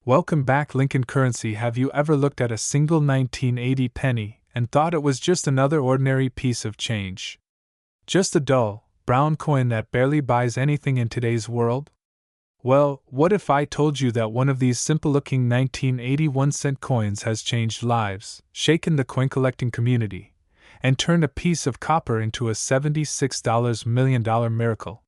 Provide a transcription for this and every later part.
Welcome back, Lincoln Currency. Have you ever looked at a single 1980 penny and thought it was just another ordinary piece of change? Just a dull, brown coin that barely buys anything in today's world? Well, what if I told you that one of these simple-looking 1981-cent coins has changed lives, shaken the coin-collecting community, and turned a piece of copper into a $76 million miracle?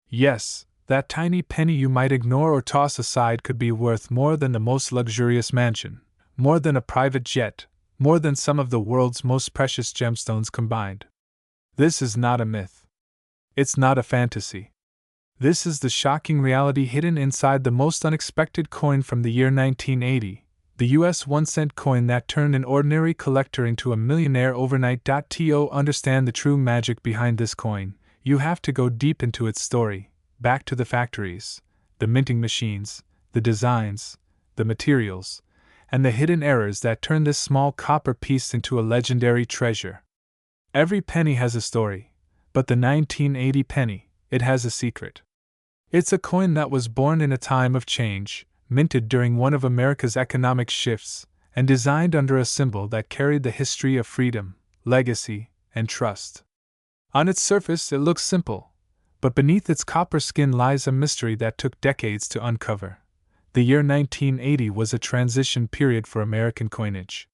Yes, that tiny penny you might ignore or toss aside could be worth more than the most luxurious mansion, more than a private jet, more than some of the world's most precious gemstones combined. This is not a myth. It's not a fantasy. This is the shocking reality hidden inside the most unexpected coin from the year 1980, the US 1-cent coin that turned an ordinary collector into a millionaire overnight. To understand the true magic behind this coin, you have to go deep into its story, back to the factories, the minting machines, the designs, the materials, and the hidden errors that turned this small copper piece into a legendary treasure. Every penny has a story, but the 1980 penny, it has a secret. It's a coin that was born in a time of change, minted during one of America's economic shifts, and designed under a symbol that carried the history of freedom, legacy, and trust. On its surface, it looks simple, but beneath its copper skin lies a mystery that took decades to uncover. The year 1980 was a transition period for American coinage.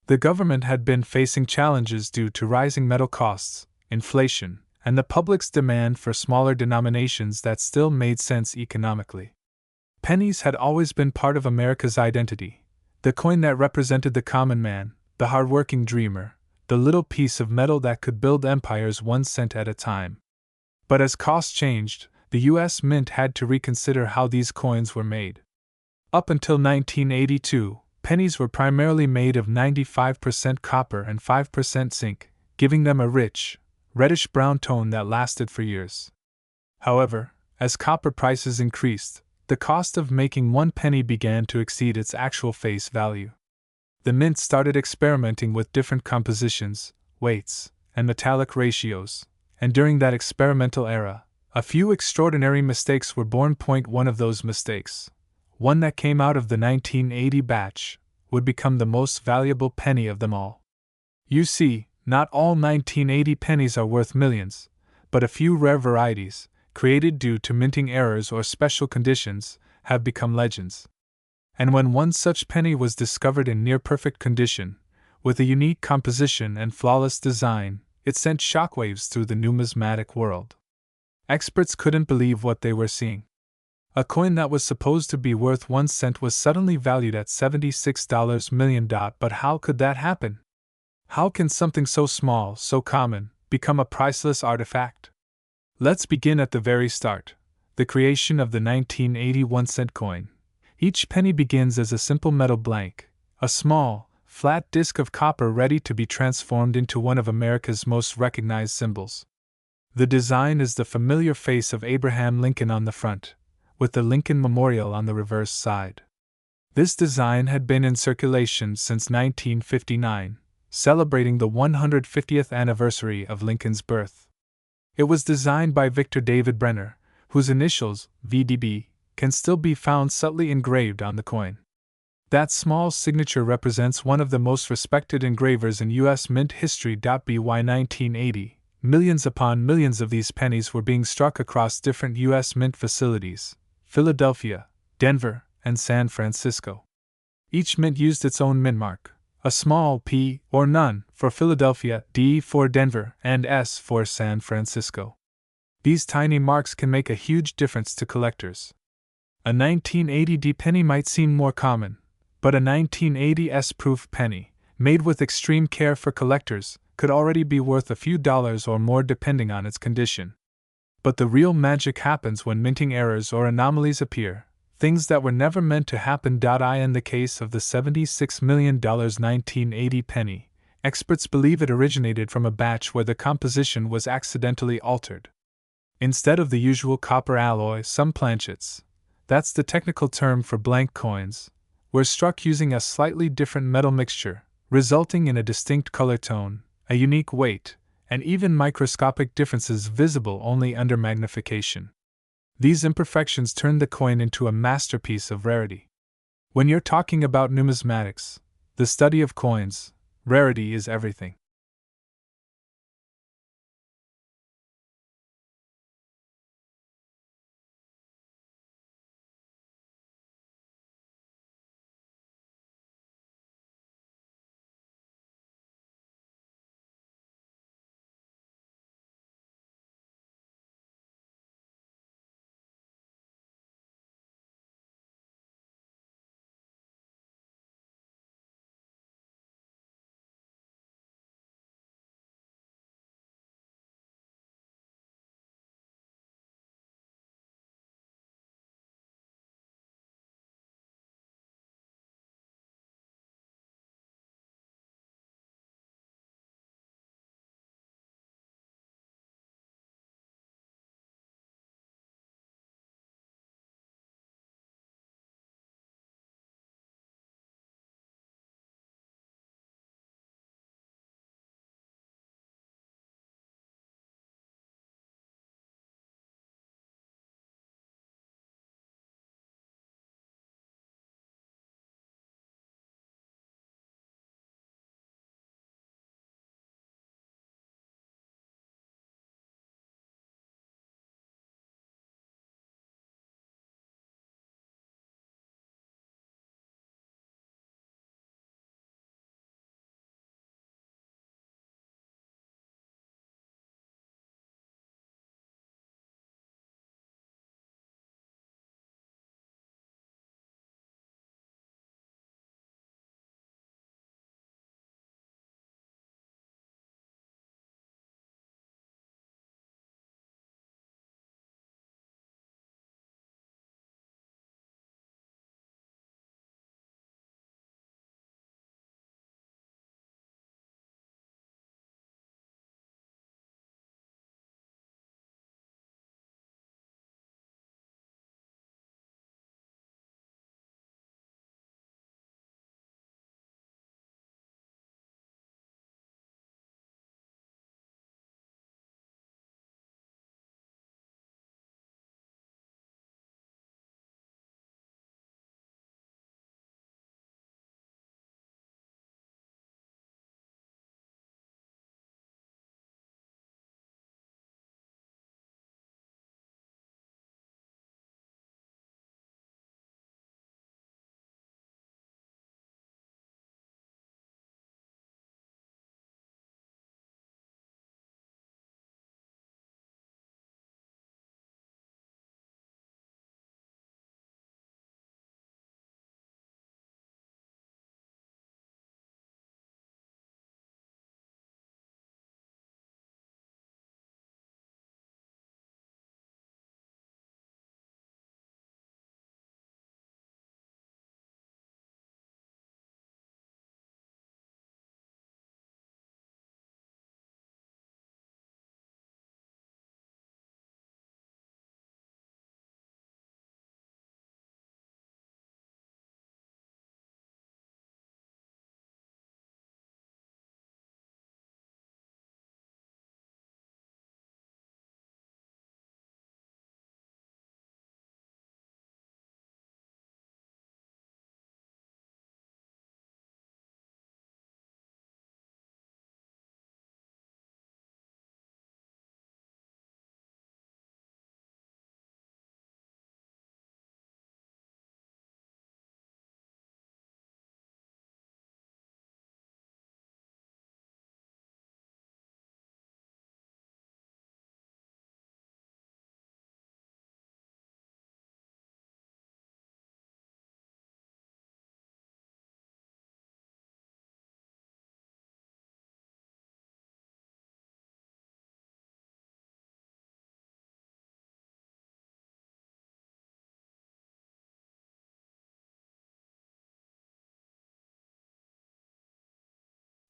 The government had been facing challenges due to rising metal costs, inflation, and the public's demand for smaller denominations that still made sense economically. Pennies had always been part of America's identity, the coin that represented the common man, the hard-working dreamer, the little piece of metal that could build empires 1 cent at a time. But as costs changed, the U.S. Mint had to reconsider how these coins were made. Up until 1982, pennies were primarily made of 95% copper and 5% zinc, giving them a rich, reddish-brown tone that lasted for years. However, as copper prices increased, the cost of making 1 penny began to exceed its actual face value. The mint started experimenting with different compositions, weights, and metallic ratios, and during that experimental era, a few extraordinary mistakes were born. One of those mistakes, one that came out of the 1980 batch, would become the most valuable penny of them all. You see, not all 1980 pennies are worth millions, but a few rare varieties, created due to minting errors or special conditions, have become legends. And when one such penny was discovered in near-perfect condition, with a unique composition and flawless design, it sent shockwaves through the numismatic world. Experts couldn't believe what they were seeing. A coin that was supposed to be worth 1 cent was suddenly valued at $76 million. But how could that happen? How can something so small, so common, become a priceless artifact? Let's begin at the very start, the creation of the 1981 cent coin. Each penny begins as a simple metal blank, a small, flat disc of copper ready to be transformed into one of America's most recognized symbols. The design is the familiar face of Abraham Lincoln on the front, with the Lincoln Memorial on the reverse side. This design had been in circulation since 1959, celebrating the 150th anniversary of Lincoln's birth. It was designed by Victor David Brenner, whose initials, VDB, can still be found subtly engraved on the coin. That small signature represents one of the most respected engravers in U.S. Mint history. By 1980, millions upon millions of these pennies were being struck across different U.S. Mint facilities: Philadelphia, Denver, and San Francisco. Each mint used its own mint mark, a small P or none for Philadelphia, D for Denver, and S for San Francisco. These tiny marks can make a huge difference to collectors. A 1980 D penny might seem more common, but a 1980 S-proof penny, made with extreme care for collectors, could already be worth a few dollars or more depending on its condition. But the real magic happens when minting errors or anomalies appear, things that were never meant to happen. In the case of the $76 million 1980 penny, experts believe it originated from a batch where the composition was accidentally altered. Instead of the usual copper alloy, some planchets, that's the technical term for blank coins, were struck using a slightly different metal mixture, resulting in a distinct color tone, a unique weight, and even microscopic differences visible only under magnification. These imperfections turned the coin into a masterpiece of rarity. When you're talking about numismatics, the study of coins, rarity is everything.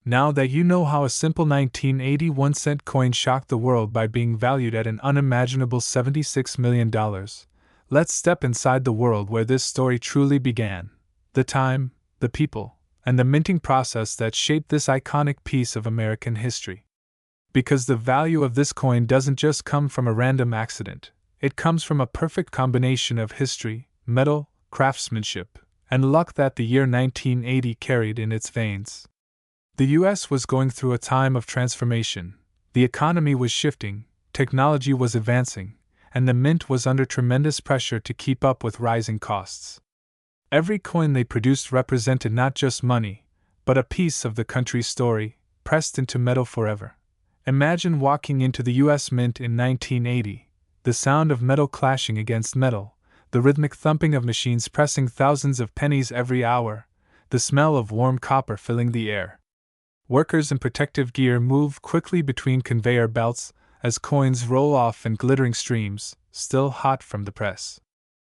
Now that you know how a simple 1981-cent coin shocked the world by being valued at an unimaginable $76 million, let's step inside the world where this story truly began. The time, the people, and the minting process that shaped this iconic piece of American history. Because the value of this coin doesn't just come from a random accident, it comes from a perfect combination of history, metal, craftsmanship, and luck that the year 1980 carried in its veins. The US was going through a time of transformation. The economy was shifting, technology was advancing, and the mint was under tremendous pressure to keep up with rising costs. Every coin they produced represented not just money, but a piece of the country's story, pressed into metal forever. Imagine walking into the US Mint in 1980, the sound of metal clashing against metal, the rhythmic thumping of machines pressing thousands of pennies every hour, the smell of warm copper filling the air. Workers in protective gear move quickly between conveyor belts as coins roll off in glittering streams, still hot from the press.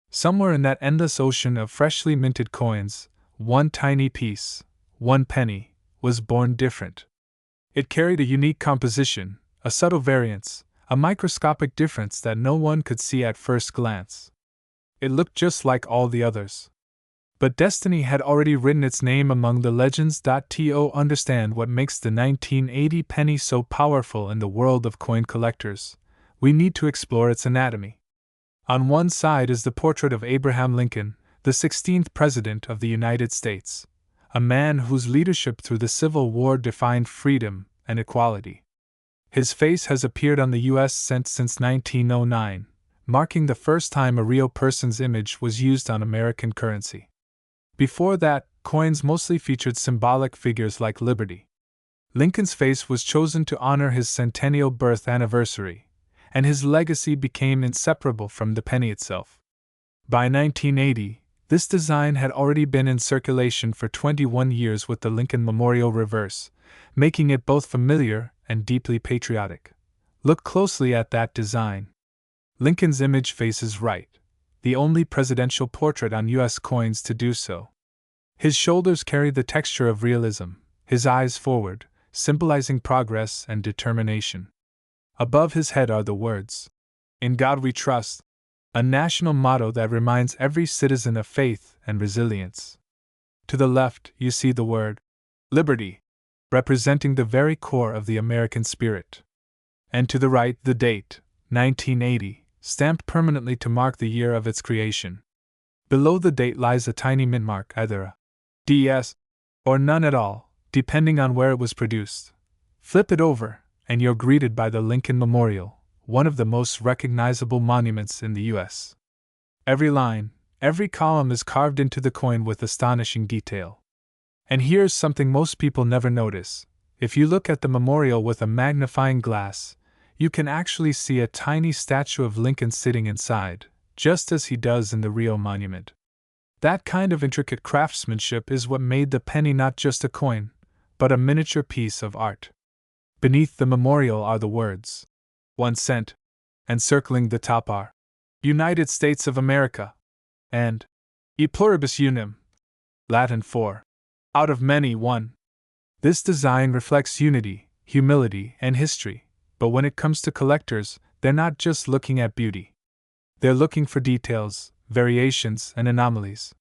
Somewhere in that endless ocean of freshly minted coins, one tiny piece, one penny, was born different. It carried a unique composition, a subtle variance, a microscopic difference that no one could see at first glance. It looked just like all the others. But destiny had already written its name among the legends. To understand what makes the 1980 penny so powerful in the world of coin collectors, we need to explore its anatomy. On one side is the portrait of Abraham Lincoln, the 16th President of the United States, a man whose leadership through the Civil War defined freedom and equality. His face has appeared on the U.S. cent since 1909, marking the first time a real person's image was used on American currency. Before that, coins mostly featured symbolic figures like liberty. Lincoln's face was chosen to honor his centennial birth anniversary, and his legacy became inseparable from the penny itself. By 1980, this design had already been in circulation for 21 years with the Lincoln Memorial reverse, making it both familiar and deeply patriotic. Look closely at that design. Lincoln's image faces right, the only presidential portrait on U.S. coins to do so. His shoulders carry the texture of realism, his eyes forward, symbolizing progress and determination. Above his head are the words, "In God We Trust," a national motto that reminds every citizen of faith and resilience. To the left, you see the word, "Liberty," representing the very core of the American spirit. And to the right, the date, 1980, stamped permanently to mark the year of its creation. Below the date lies a tiny mint mark, either a DS or none at all, depending on where it was produced. Flip it over, and you're greeted by the Lincoln Memorial, one of the most recognizable monuments in the U.S. Every line, every column is carved into the coin with astonishing detail. And here's something most people never notice. If you look at the memorial with a magnifying glass, you can actually see a tiny statue of Lincoln sitting inside, just as he does in the real monument. That kind of intricate craftsmanship is what made the penny not just a coin, but a miniature piece of art. Beneath the memorial are the words, 1 cent, and circling the top are, United States of America, and E pluribus unum, Latin for, out of many one. This design reflects unity, humility, and history, but when it comes to collectors, they're not just looking at beauty. They're looking for details, variations, and anomalies.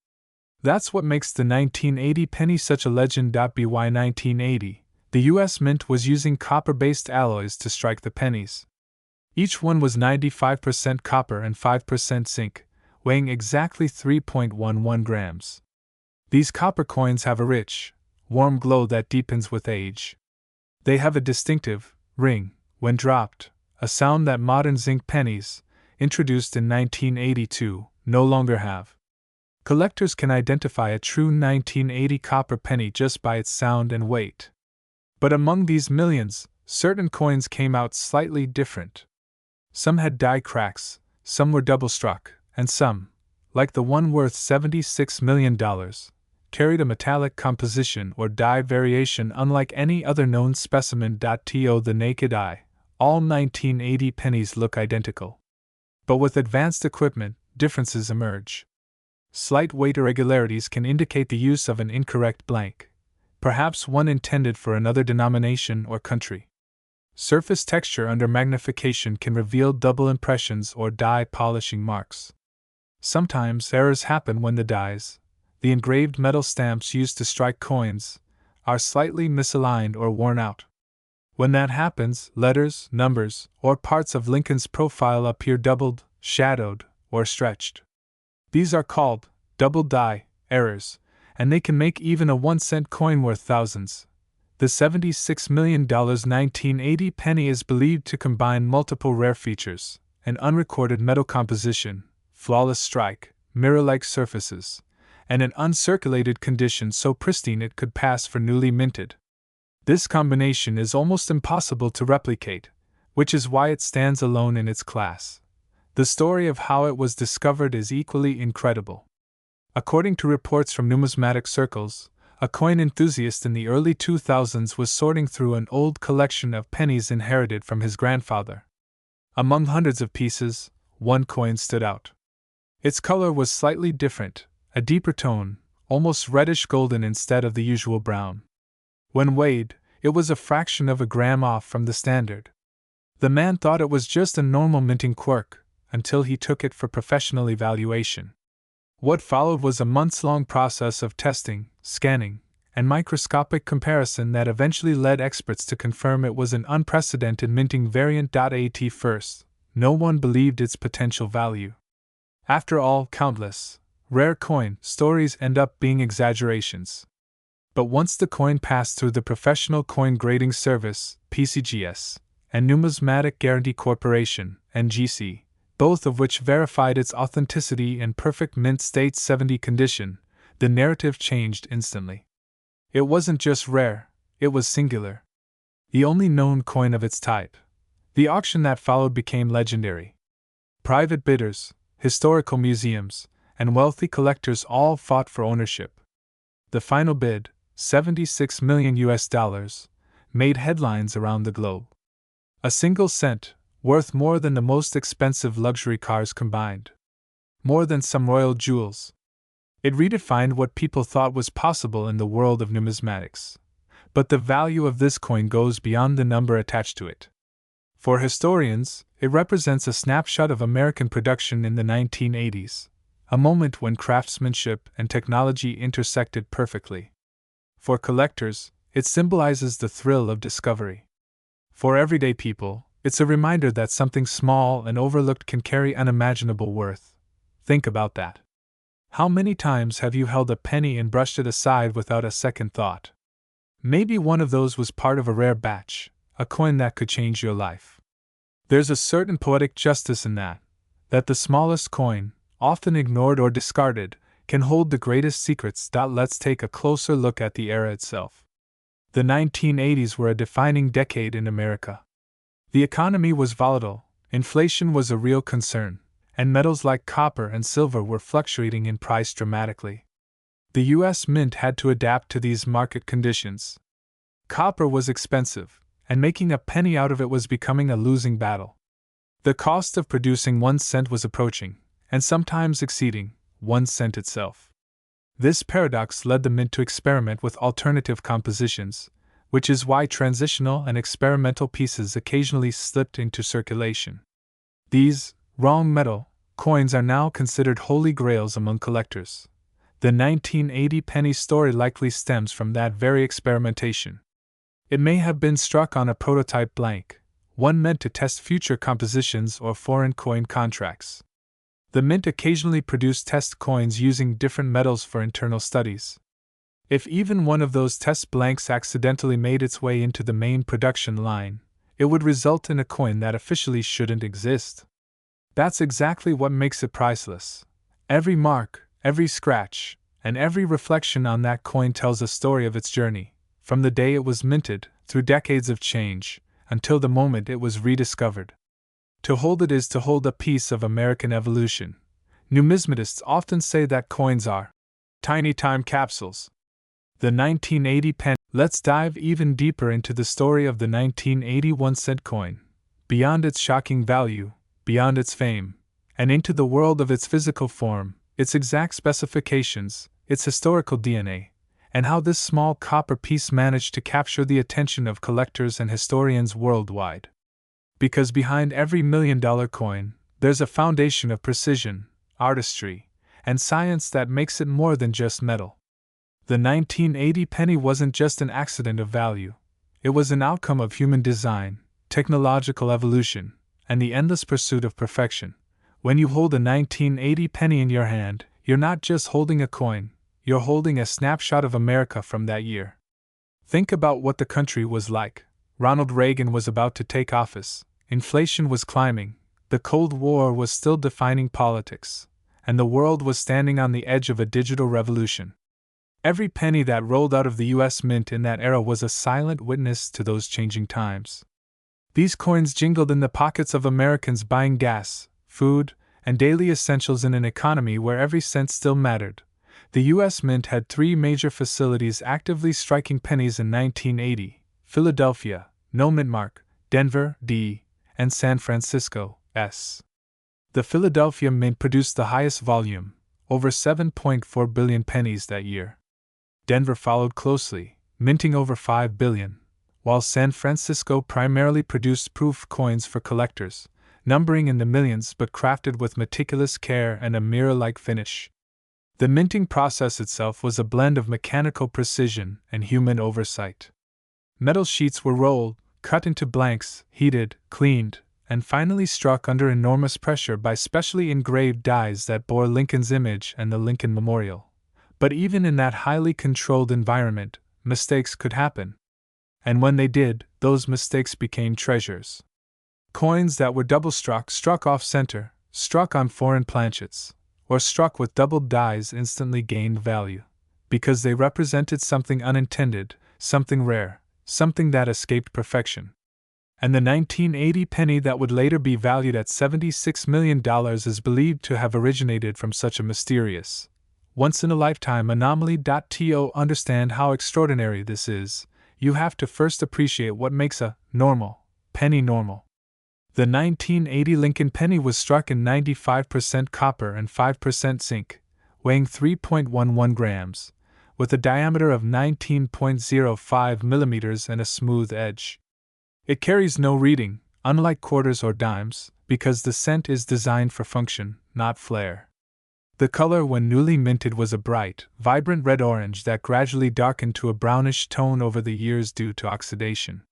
That's what makes the 1980 penny such a legend. By 1980, the U.S. Mint was using copper-based alloys to strike the pennies. Each one was 95% copper and 5% zinc, weighing exactly 3.11 grams. These copper coins have a rich, warm glow that deepens with age. They have a distinctive ring when dropped, a sound that modern zinc pennies, introduced in 1982, no longer have. Collectors can identify a true 1980 copper penny just by its sound and weight. But among these millions, certain coins came out slightly different. Some had die cracks, some were double-struck, and some, like the one worth $76 million, carried a metallic composition or die variation unlike any other known specimen. To the naked eye, all 1980 pennies look identical. But with advanced equipment, differences emerge. Slight weight irregularities can indicate the use of an incorrect blank, perhaps one intended for another denomination or country. Surface texture under magnification can reveal double impressions or die polishing marks. Sometimes errors happen when the dies, the engraved metal stamps used to strike coins, are slightly misaligned or worn out. When that happens, letters, numbers, or parts of Lincoln's profile appear doubled, shadowed, or stretched. These are called double die errors, and they can make even a 1-cent coin worth thousands. The $76 million 1980 penny is believed to combine multiple rare features: an unrecorded metal composition, flawless strike, mirror-like surfaces, and an uncirculated condition so pristine it could pass for newly minted. This combination is almost impossible to replicate, which is why it stands alone in its class. The story of how it was discovered is equally incredible. According to reports from numismatic circles, a coin enthusiast in the early 2000s was sorting through an old collection of pennies inherited from his grandfather. Among hundreds of pieces, one coin stood out. Its color was slightly different, a deeper tone, almost reddish golden instead of the usual brown. When weighed, it was a fraction of a gram off from the standard. The man thought it was just a normal minting quirk, until he took it for professional evaluation. What followed was a months-long process of testing, scanning, and microscopic comparison that eventually led experts to confirm it was an unprecedented minting variant. At first, no one believed its potential value. After all, countless rare coin stories end up being exaggerations. But once the coin passed through the Professional Coin Grading Service (PCGS) and Numismatic Guarantee Corporation (NGC), both of which verified its authenticity and perfect mint state 70 condition, the narrative changed instantly. It wasn't just rare, it was singular. The only known coin of its type. The auction that followed became legendary. Private bidders, historical museums, and wealthy collectors all fought for ownership. The final bid, $76 million, made headlines around the globe. A single cent, worth more than the most expensive luxury cars combined. More than some royal jewels. It redefined what people thought was possible in the world of numismatics. But the value of this coin goes beyond the number attached to it. For historians, it represents a snapshot of American production in the 1980s, a moment when craftsmanship and technology intersected perfectly. For collectors, it symbolizes the thrill of discovery. For everyday people, it's a reminder that something small and overlooked can carry unimaginable worth. Think about that. How many times have you held a penny and brushed it aside without a second thought? Maybe one of those was part of a rare batch, a coin that could change your life. There's a certain poetic justice in that the smallest coin, often ignored or discarded, can hold the greatest secrets. Let's take a closer look at the era itself. The 1980s were a defining decade in America. The economy was volatile, inflation was a real concern, and metals like copper and silver were fluctuating in price dramatically. The U.S. Mint had to adapt to these market conditions. Copper was expensive, and making a penny out of it was becoming a losing battle. The cost of producing 1 cent was approaching, and sometimes exceeding, 1 cent itself. This paradox led the Mint to experiment with alternative compositions, which is why transitional and experimental pieces occasionally slipped into circulation. These wrong metal coins are now considered holy grails among collectors. The 1980 penny story likely stems from that very experimentation. It may have been struck on a prototype blank, one meant to test future compositions or foreign coin contracts. The Mint occasionally produced test coins using different metals for internal studies. If even one of those test blanks accidentally made its way into the main production line, it would result in a coin that officially shouldn't exist. That's exactly what makes it priceless. Every mark, every scratch, and every reflection on that coin tells a story of its journey, from the day it was minted, through decades of change, until the moment it was rediscovered. To hold it is to hold a piece of American evolution. Numismatists often say that coins are tiny time capsules. The 1980 penny. Let's dive even deeper into the story of the 1981 cent coin, beyond its shocking value, beyond its fame, and into the world of its physical form, its exact specifications, its historical DNA, and how this small copper piece managed to capture the attention of collectors and historians worldwide. Because behind every $1 million coin, there's a foundation of precision, artistry, and science that makes it more than just metal. The 1980 penny wasn't just an accident of value. It was an outcome of human design, technological evolution, and the endless pursuit of perfection. When you hold a 1980 penny in your hand, you're not just holding a coin, you're holding a snapshot of America from that year. Think about what the country was like. Ronald Reagan was about to take office, inflation was climbing, the Cold War was still defining politics, and the world was standing on the edge of a digital revolution. Every penny that rolled out of the U.S. Mint in that era was a silent witness to those changing times. These coins jingled in the pockets of Americans buying gas, food, and daily essentials in an economy where every cent still mattered. The U.S. Mint had 3 major facilities actively striking pennies in 1980: Philadelphia, no mint mark, Denver, D, and San Francisco, S. The Philadelphia Mint produced the highest volume, over 7.4 billion pennies that year. Denver followed closely, minting over 5 billion, while San Francisco primarily produced proof coins for collectors, numbering in the millions but crafted with meticulous care and a mirror-like finish. The minting process itself was a blend of mechanical precision and human oversight. Metal sheets were rolled, cut into blanks, heated, cleaned, and finally struck under enormous pressure by specially engraved dies that bore Lincoln's image and the Lincoln Memorial. But even in that highly controlled environment, mistakes could happen. And when they did, those mistakes became treasures. Coins that were double-struck, struck off-center, struck on foreign planchets, or struck with doubled dies instantly gained value, because they represented something unintended, something rare, something that escaped perfection. And the 1980 penny that would later be valued at $76 million is believed to have originated from such a mysterious, once-in-a-lifetime anomaly. To understand how extraordinary this is, you have to first appreciate what makes a normal penny normal. The 1980 Lincoln penny was struck in 95% copper and 5% zinc, weighing 3.11 grams, with a diameter of 19.05 millimeters and a smooth edge. It carries no reading, unlike quarters or dimes, because the cent is designed for function, not flair. The color when newly minted was a bright, vibrant red-orange that gradually darkened to a brownish tone over the years due to oxidation.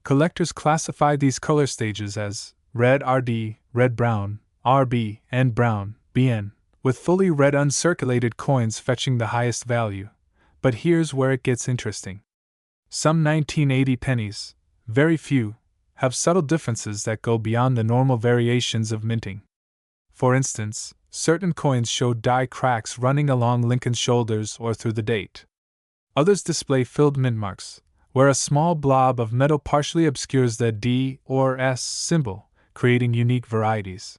Collectors classify these color stages as red RD, red-brown, RB, and brown, BN, with fully red uncirculated coins fetching the highest value. But here's where it gets interesting. Some 1980 pennies, very few, have subtle differences that go beyond the normal variations of minting. For instance, certain coins show die cracks running along Lincoln's shoulders or through the date. Others display filled mint marks, where a small blob of metal partially obscures the D or S symbol, creating unique varieties.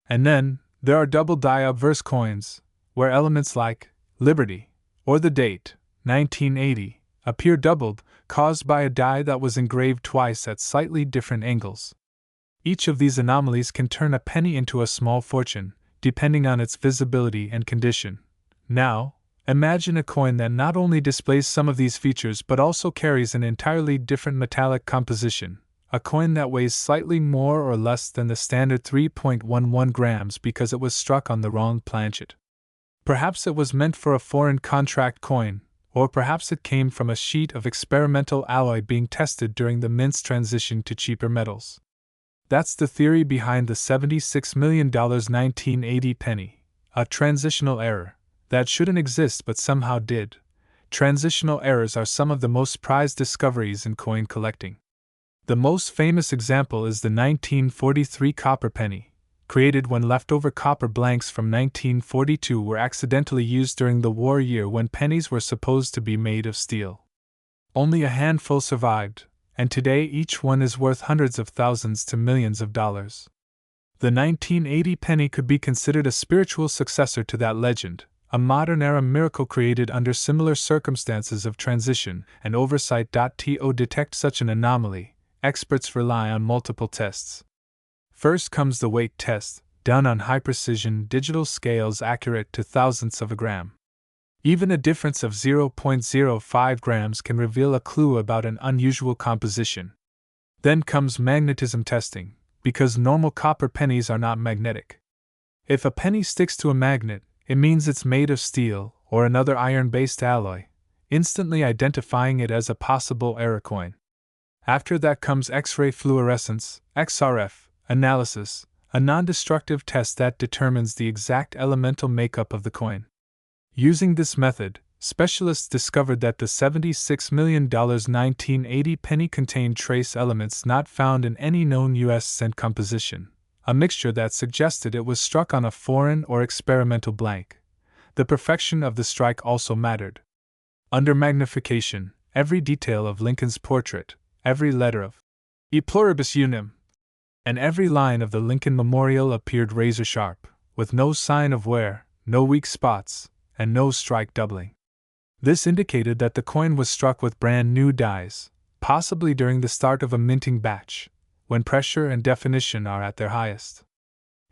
And then, there are double die obverse coins, where elements like Liberty or the date, 1980, appear doubled, caused by a die that was engraved twice at slightly different angles. Each of these anomalies can turn a penny into a small fortune, depending on its visibility and condition. Now, imagine a coin that not only displays some of these features but also carries an entirely different metallic composition, a coin that weighs slightly more or less than the standard 3.11 grams because it was struck on the wrong planchet. Perhaps it was meant for a foreign contract coin, or perhaps it came from a sheet of experimental alloy being tested during the mint's transition to cheaper metals. That's the theory behind the $76 million 1980 penny, a transitional error that shouldn't exist but somehow did. Transitional errors are some of the most prized discoveries in coin collecting. The most famous example is the 1943 copper penny, created when leftover copper blanks from 1942 were accidentally used during the war year when pennies were supposed to be made of steel. Only a handful survived, and today each one is worth hundreds of thousands to millions of dollars. The 1980 penny could be considered a spiritual successor to that legend, a modern-era miracle created under similar circumstances of transition and oversight. To detect such an anomaly, experts rely on multiple tests. First comes the weight test, done on high-precision digital scales accurate to thousandths of a gram. Even a difference of 0.05 grams can reveal a clue about an unusual composition. Then comes magnetism testing, because normal copper pennies are not magnetic. If a penny sticks to a magnet, it means it's made of steel or another iron-based alloy, instantly identifying it as a possible error coin. After that comes X-ray fluorescence, XRF, analysis, a non-destructive test that determines the exact elemental makeup of the coin. Using this method, specialists discovered that the $76 million 1980 penny contained trace elements not found in any known U.S. cent composition, a mixture that suggested it was struck on a foreign or experimental blank. The perfection of the strike also mattered. Under magnification, every detail of Lincoln's portrait, every letter of E pluribus unum, and every line of the Lincoln Memorial appeared razor sharp, with no sign of wear, no weak spots, and no strike doubling. This indicated that the coin was struck with brand new dies, possibly during the start of a minting batch, when pressure and definition are at their highest.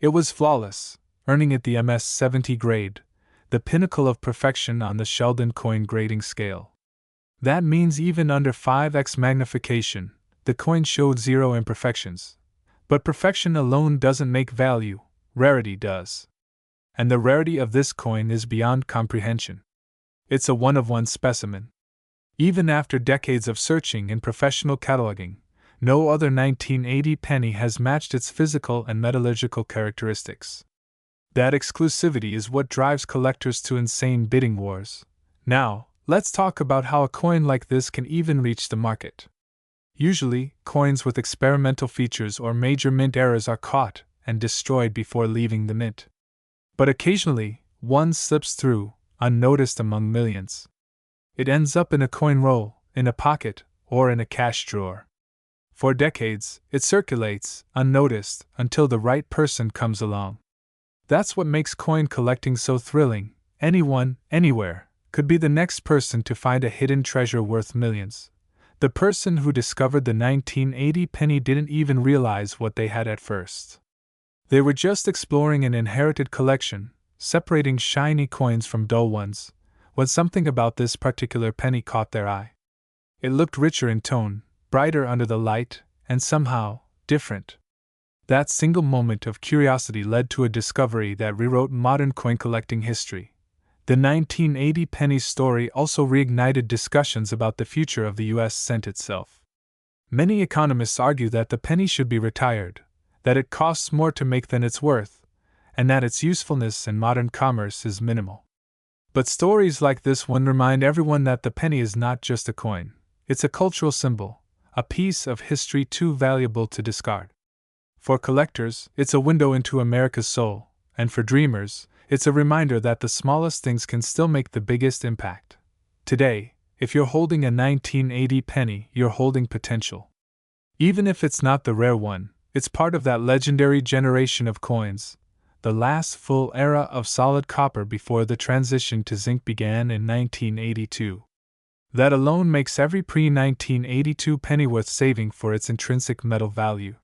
It was flawless, earning it the MS 70 grade, the pinnacle of perfection on the Sheldon coin grading scale. That means even under 5x magnification, the coin showed zero imperfections. But perfection alone doesn't make value, rarity does. And the rarity of this coin is beyond comprehension. It's a one-of-one specimen. Even after decades of searching and professional cataloging, no other 1980 penny has matched its physical and metallurgical characteristics. That exclusivity is what drives collectors to insane bidding wars. Now, let's talk about how a coin like this can even reach the market. Usually, coins with experimental features or major mint errors are caught and destroyed before leaving the mint. But occasionally, one slips through, unnoticed among millions. It ends up in a coin roll, in a pocket, or in a cash drawer. For decades, it circulates, unnoticed, until the right person comes along. That's what makes coin collecting so thrilling. Anyone, anywhere, could be the next person to find a hidden treasure worth millions. The person who discovered the 1980 penny didn't even realize what they had at first. They were just exploring an inherited collection, separating shiny coins from dull ones, when something about this particular penny caught their eye. It looked richer in tone, brighter under the light, and somehow different. That single moment of curiosity led to a discovery that rewrote modern coin collecting history. The 1980 penny's story also reignited discussions about the future of the U.S. cent itself. Many economists argue that the penny should be retired, that it costs more to make than it's worth, and that its usefulness in modern commerce is minimal. But stories like this one remind everyone that the penny is not just a coin, it's a cultural symbol, a piece of history too valuable to discard. For collectors, it's a window into America's soul, and for dreamers, it's a reminder that the smallest things can still make the biggest impact. Today, if you're holding a 1980 penny, you're holding potential. Even if it's not the rare one, it's part of that legendary generation of coins, the last full era of solid copper before the transition to zinc began in 1982. That alone makes every pre-1982 penny worth saving for its intrinsic metal value.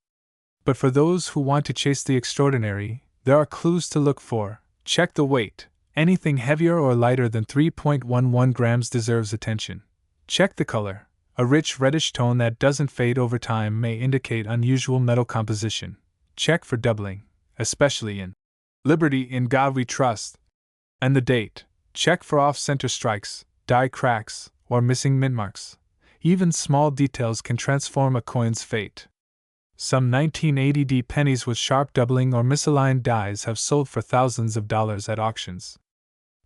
But for those who want to chase the extraordinary, there are clues to look for. Check the weight. Anything heavier or lighter than 3.11 grams deserves attention. Check the color. A rich reddish tone that doesn't fade over time may indicate unusual metal composition. Check for doubling, especially in Liberty, in God We Trust. And the date. Check for off-center strikes, die cracks, or missing mint marks. Even small details can transform a coin's fate. Some 1980 pennies with sharp doubling or misaligned dies have sold for thousands of dollars at auctions.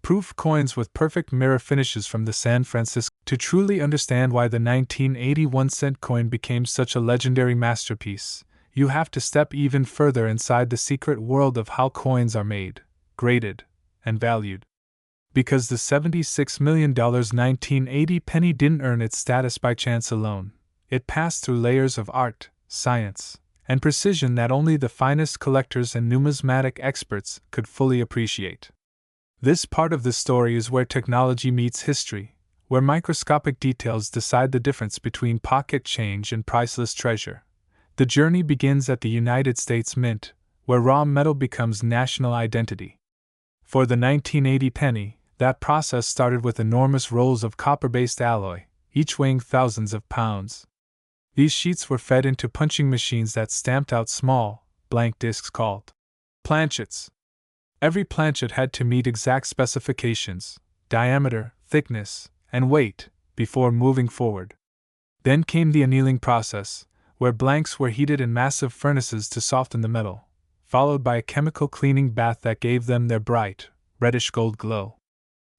Proof coins with perfect mirror finishes from the San Francisco. To truly understand why the 1981 cent coin became such a legendary masterpiece, you have to step even further inside the secret world of how coins are made, graded, and valued. Because the $76 million 1980 penny didn't earn its status by chance alone, it passed through layers of art, science, and precision that only the finest collectors and numismatic experts could fully appreciate. This part of the story is where technology meets history, where microscopic details decide the difference between pocket change and priceless treasure. The journey begins at the United States Mint, where raw metal becomes national identity. For the 1980 penny, that process started with enormous rolls of copper-based alloy, each weighing thousands of pounds. These sheets were fed into punching machines that stamped out small, blank discs called planchets. Every planchet had to meet exact specifications, diameter, thickness, and weight, before moving forward. Then came the annealing process, where blanks were heated in massive furnaces to soften the metal, followed by a chemical cleaning bath that gave them their bright, reddish gold glow.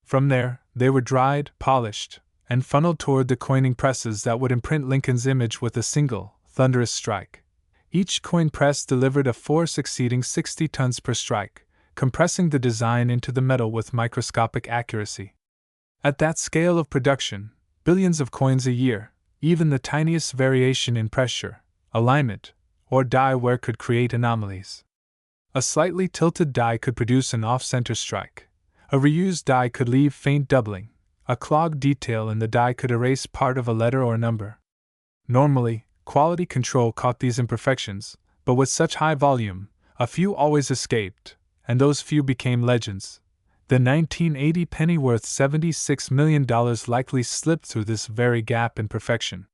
From there, they were dried, polished, and funneled toward the coining presses that would imprint Lincoln's image with a single, thunderous strike. Each coin press delivered a force exceeding 60 tons per strike, compressing the design into the metal with microscopic accuracy. At that scale of production, billions of coins a year, even the tiniest variation in pressure, alignment, or die wear could create anomalies. A slightly tilted die could produce an off-center strike. A reused die could leave faint doubling. A clogged detail in the die could erase part of a letter or number. Normally, quality control caught these imperfections, but with such high volume, a few always escaped, and those few became legends. The 1980 penny worth $76 million likely slipped through this very gap in perfection.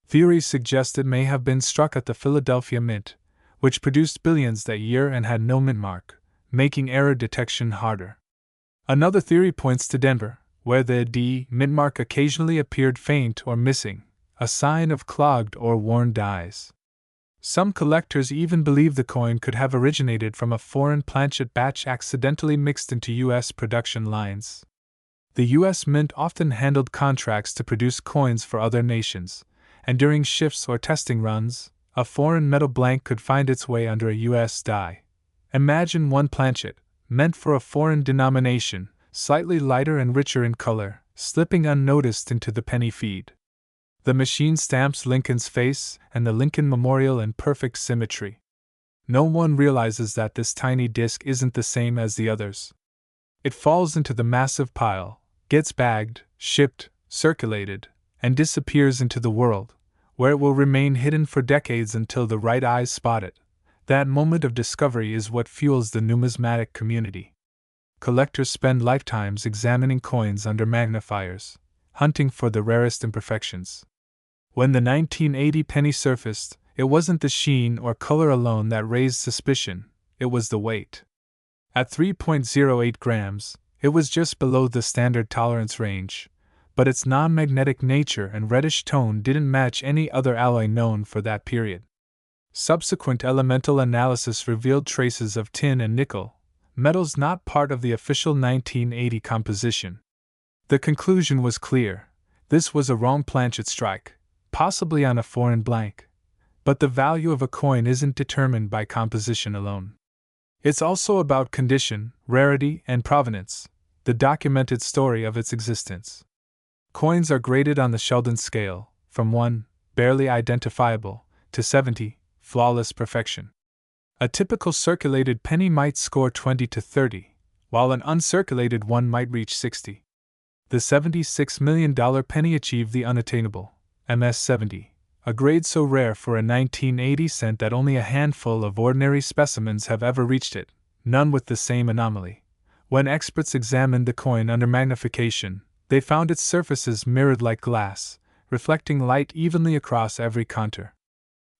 Theories suggest it may have been struck at the Philadelphia Mint, which produced billions that year and had no mint mark, making error detection harder. Another theory points to Denver, where the D mint mark occasionally appeared faint or missing, a sign of clogged or worn dies. Some collectors even believe the coin could have originated from a foreign planchet batch accidentally mixed into U.S. production lines. The U.S. Mint often handled contracts to produce coins for other nations, and during shifts or testing runs, a foreign metal blank could find its way under a U.S. die. Imagine one planchet, meant for a foreign denomination, slightly lighter and richer in color, slipping unnoticed into the penny feed. The machine stamps Lincoln's face and the Lincoln Memorial in perfect symmetry. No one realizes that this tiny disc isn't the same as the others. It falls into the massive pile, gets bagged, shipped, circulated, and disappears into the world, where it will remain hidden for decades until the right eyes spot it. That moment of discovery is what fuels the numismatic community. Collectors spend lifetimes examining coins under magnifiers, hunting for the rarest imperfections. When the 1980 penny surfaced, it wasn't the sheen or color alone that raised suspicion, it was the weight. At 3.08 grams, it was just below the standard tolerance range, but its non-magnetic nature and reddish tone didn't match any other alloy known for that period. Subsequent elemental analysis revealed traces of tin and nickel, metals not part of the official 1980 composition. The conclusion was clear: this was a wrong planchet strike, possibly on a foreign blank. But the value of a coin isn't determined by composition alone. It's also about condition, rarity, and provenance, the documented story of its existence. Coins are graded on the Sheldon scale, from 1, barely identifiable, to 70, flawless perfection. A typical circulated penny might score 20 to 30, while an uncirculated one might reach 60. The $76 million penny achieved the unattainable, MS-70, a grade so rare for a 1980 cent that only a handful of ordinary specimens have ever reached it, none with the same anomaly. When experts examined the coin under magnification, they found its surfaces mirrored like glass, reflecting light evenly across every contour.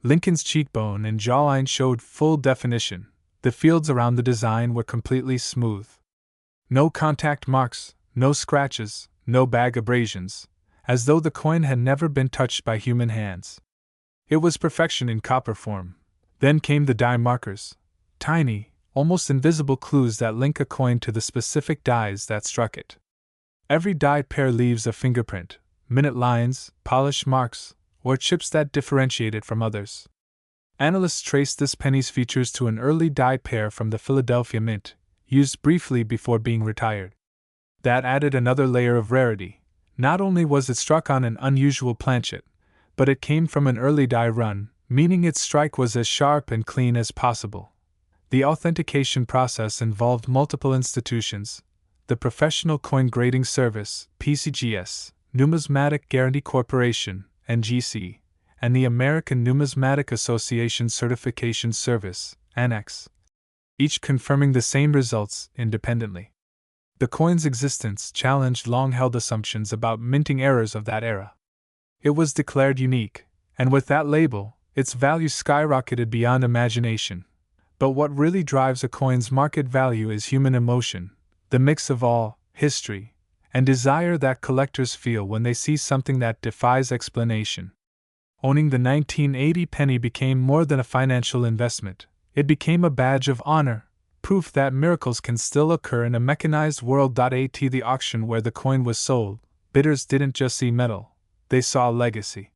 Lincoln's cheekbone and jawline showed full definition. The fields around the design were completely smooth. No contact marks, no scratches, no bag abrasions, as though the coin had never been touched by human hands. It was perfection in copper form. Then came the die markers, tiny, almost invisible clues that link a coin to the specific dies that struck it. Every die pair leaves a fingerprint, minute lines, polish marks, or chips that differentiate it from others. Analysts traced this penny's features to an early die pair from the Philadelphia Mint, used briefly before being retired. That added another layer of rarity. Not only was it struck on an unusual planchet, but it came from an early die run, meaning its strike was as sharp and clean as possible. The authentication process involved multiple institutions: the Professional Coin Grading Service, PCGS, Numismatic Guarantee Corporation, NGC, and the American Numismatic Association Certification Service, ANNEX, each confirming the same results independently. The coin's existence challenged long-held assumptions about minting errors of that era. It was declared unique, and with that label, its value skyrocketed beyond imagination. But what really drives a coin's market value is human emotion, the mix of awe, history, and desire that collectors feel when they see something that defies explanation. Owning the 1980 penny became more than a financial investment. It became a badge of honor, proof that miracles can still occur in a mechanized world. At the auction where the coin was sold, bidders didn't just see metal, they saw legacy.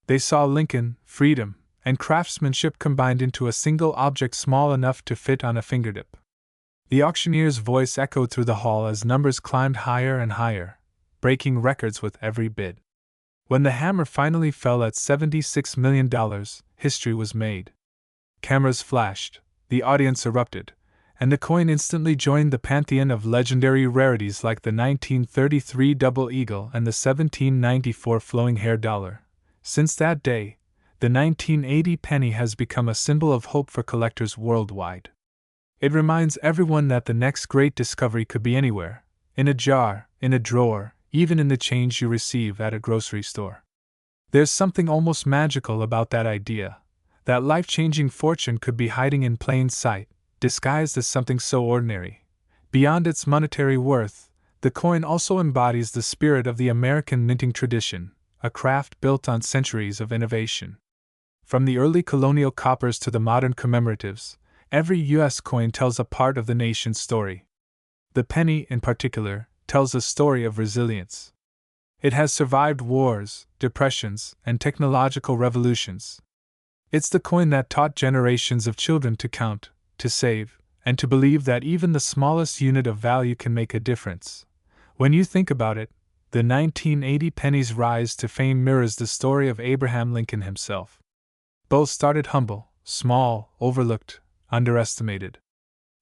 They saw Lincoln, freedom, and craftsmanship combined into a single object small enough to fit on a fingertip. The auctioneer's voice echoed through the hall as numbers climbed higher and higher, breaking records with every bid. When the hammer finally fell at $76 million, history was made. Cameras flashed, the audience erupted, and the coin instantly joined the pantheon of legendary rarities like the 1933 Double Eagle and the 1794 Flowing Hair Dollar. Since that day, the 1980 penny has become a symbol of hope for collectors worldwide. It reminds everyone that the next great discovery could be anywhere, in a jar, in a drawer, even in the change you receive at a grocery store. There's something almost magical about that idea, that life-changing fortune could be hiding in plain sight, disguised as something so ordinary. Beyond its monetary worth, the coin also embodies the spirit of the American minting tradition, a craft built on centuries of innovation. From the early colonial coppers to the modern commemoratives, every U.S. coin tells a part of the nation's story. The penny, in particular, tells a story of resilience. It has survived wars, depressions, and technological revolutions. It's the coin that taught generations of children to count, to save, and to believe that even the smallest unit of value can make a difference. When you think about it, the 1980 penny's rise to fame mirrors the story of Abraham Lincoln himself. Both started humble, small, overlooked, underestimated.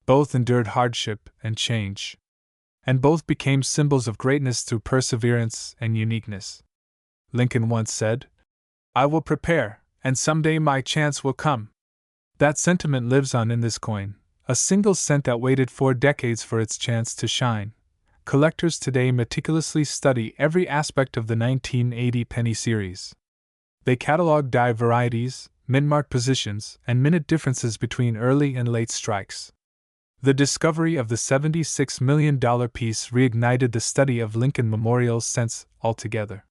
Both endured hardship and change. And both became symbols of greatness through perseverance and uniqueness. Lincoln once said, "I will prepare, and someday my chance will come." That sentiment lives on in this coin, a single cent that waited 4 decades for its chance to shine. Collectors today meticulously study every aspect of the 1980 penny series. They catalog die varieties, mint-mark positions, and minute differences between early and late strikes. The discovery of the $76 million piece reignited the study of Lincoln memorials since, altogether.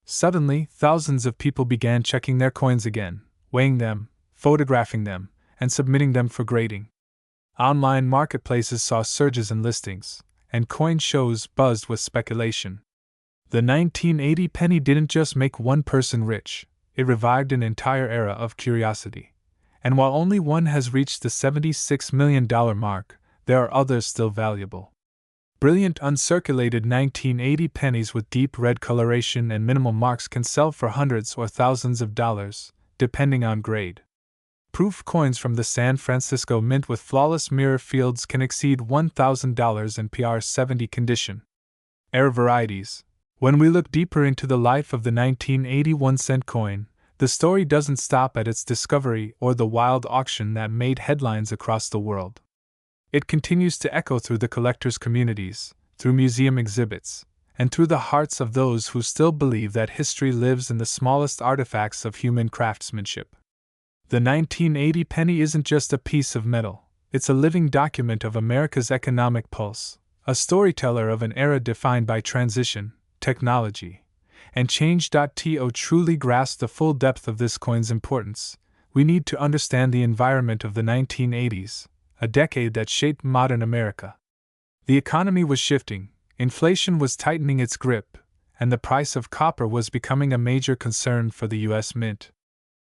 Suddenly, thousands of people began checking their coins again, weighing them, photographing them, and submitting them for grading. Online marketplaces saw surges in listings, and coin shows buzzed with speculation. The 1980 penny didn't just make one person rich, it revived an entire era of curiosity. And while only one has reached the $76 million mark, there are others still valuable. Brilliant uncirculated 1980 pennies with deep red coloration and minimal marks can sell for hundreds or thousands of dollars, depending on grade. Proof coins from the San Francisco Mint with flawless mirror fields can exceed $1,000 in PR70 condition. Rare varieties. When we look deeper into the life of the 1981 cent coin, the story doesn't stop at its discovery or the wild auction that made headlines across the world. It continues to echo through the collectors' communities, through museum exhibits, and through the hearts of those who still believe that history lives in the smallest artifacts of human craftsmanship. The 1980 penny isn't just a piece of metal, it's a living document of America's economic pulse, a storyteller of an era defined by transition, technology, and change. To truly grasp the full depth of this coin's importance, we need to understand the environment of the 1980s, a decade that shaped modern America. The economy was shifting, inflation was tightening its grip, and the price of copper was becoming a major concern for the U.S. Mint.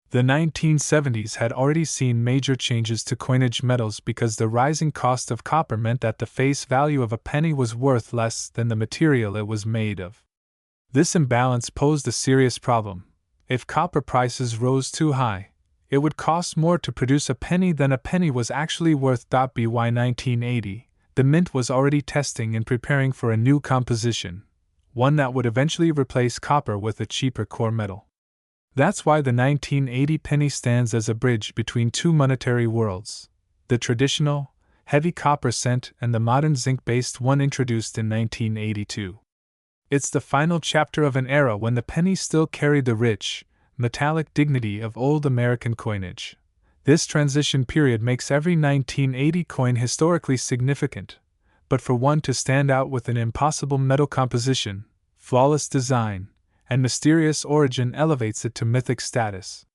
The 1970s had already seen major changes to coinage metals because the rising cost of copper meant that the face value of a penny was worth less than the material it was made of. This imbalance posed a serious problem. If copper prices rose too high, it would cost more to produce a penny than a penny was actually worth. By 1980, the Mint was already testing and preparing for a new composition, one that would eventually replace copper with a cheaper core metal. That's why the 1980 penny stands as a bridge between two monetary worlds, the traditional, heavy copper cent and the modern zinc-based one introduced in 1982. It's the final chapter of an era when the penny still carried the rich, metallic dignity of old American coinage. This transition period makes every 1980 coin historically significant, but for one to stand out with an impossible metal composition, flawless design, and mysterious origin elevates it to mythic status.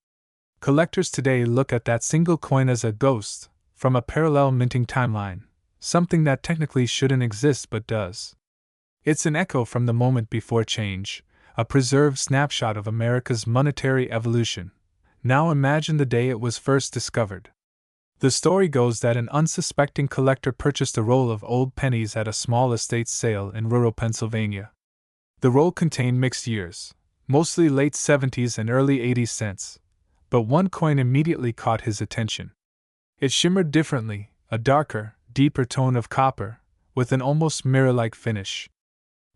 Collectors today look at that single coin as a ghost, from a parallel minting timeline, something that technically shouldn't exist but does. It's an echo from the moment before change, a preserved snapshot of America's monetary evolution. Now imagine the day it was first discovered. The story goes that an unsuspecting collector purchased a roll of old pennies at a small estate sale in rural Pennsylvania. The roll contained mixed years, mostly late 70s and early 80s cents, but one coin immediately caught his attention. It shimmered differently, a darker, deeper tone of copper, with an almost mirror-like finish.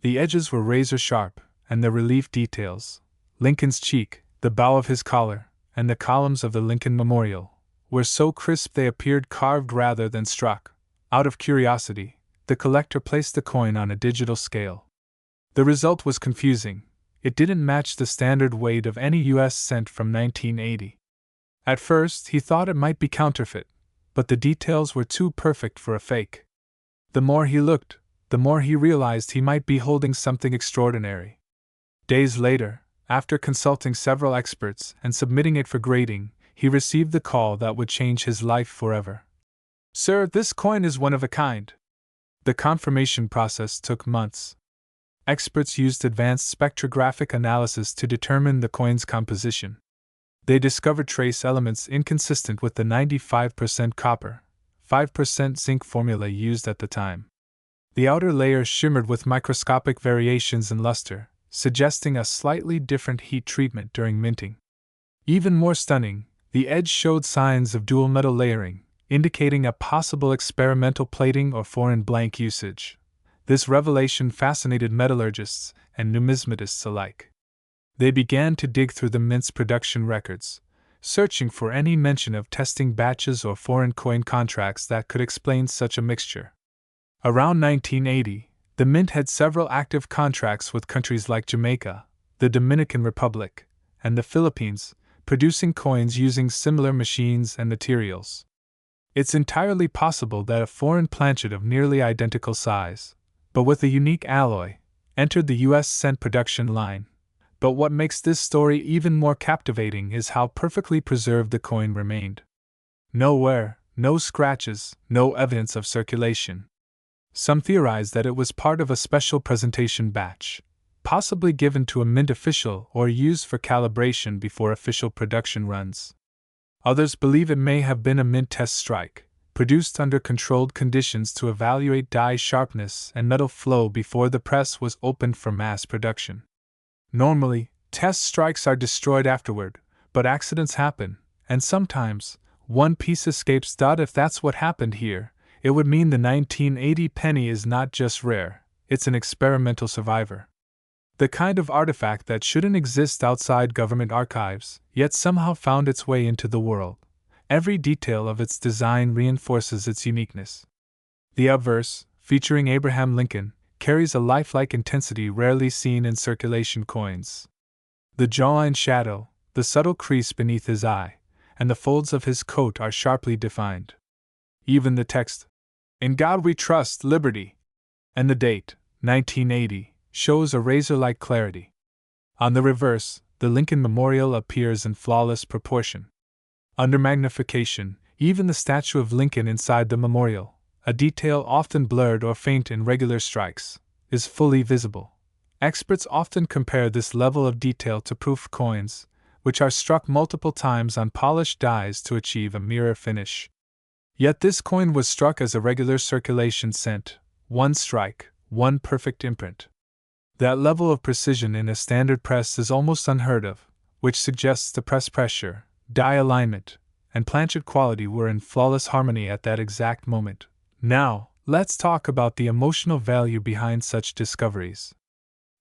The edges were razor-sharp, and the relief details, Lincoln's cheek, the bow of his collar, and the columns of the Lincoln Memorial, were so crisp they appeared carved rather than struck. Out of curiosity, the collector placed the coin on a digital scale. The result was confusing. It didn't match the standard weight of any U.S. cent from 1980. At first, he thought it might be counterfeit, but the details were too perfect for a fake. The more he looked, the more he realized he might be holding something extraordinary. Days later, after consulting several experts and submitting it for grading, he received the call that would change his life forever. "Sir, this coin is one of a kind." The confirmation process took months. Experts used advanced spectrographic analysis to determine the coin's composition. They discovered trace elements inconsistent with the 95% copper, 5% zinc formula used at the time. The outer layer shimmered with microscopic variations in luster, suggesting a slightly different heat treatment during minting. Even more stunning, the edge showed signs of dual metal layering, indicating a possible experimental plating or foreign blank usage. This revelation fascinated metallurgists and numismatists alike. They began to dig through the mint's production records, searching for any mention of testing batches or foreign coin contracts that could explain such a mixture. Around 1980, the mint had several active contracts with countries like Jamaica, the Dominican Republic, and the Philippines, producing coins using similar machines and materials. It's entirely possible that a foreign planchet of nearly identical size, but with a unique alloy, entered the U.S. cent production line. But what makes this story even more captivating is how perfectly preserved the coin remained. No wear, no scratches, no evidence of circulation. Some theorize that it was part of a special presentation batch, possibly given to a mint official or used for calibration before official production runs. Others believe it may have been a mint test strike, produced under controlled conditions to evaluate die sharpness and metal flow before the press was opened for mass production. Normally, test strikes are destroyed afterward, but accidents happen, and sometimes, one piece escapes. If that's what happened here, it would mean the 1980 penny is not just rare, it's an experimental survivor. The kind of artifact that shouldn't exist outside government archives, yet somehow found its way into the world. Every detail of its design reinforces its uniqueness. The obverse, featuring Abraham Lincoln, carries a lifelike intensity rarely seen in circulation coins. The jawline shadow, the subtle crease beneath his eye, and the folds of his coat are sharply defined. Even the text, "In God We Trust, Liberty," and the date, 1980, shows a razor-like clarity. On the reverse, the Lincoln Memorial appears in flawless proportion. Under magnification, even the statue of Lincoln inside the memorial, a detail often blurred or faint in regular strikes, is fully visible. Experts often compare this level of detail to proof coins, which are struck multiple times on polished dies to achieve a mirror finish. Yet this coin was struck as a regular circulation cent, one strike, one perfect imprint. That level of precision in a standard press is almost unheard of, which suggests the press pressure, die alignment, and planchet quality were in flawless harmony at that exact moment. Now, let's talk about the emotional value behind such discoveries.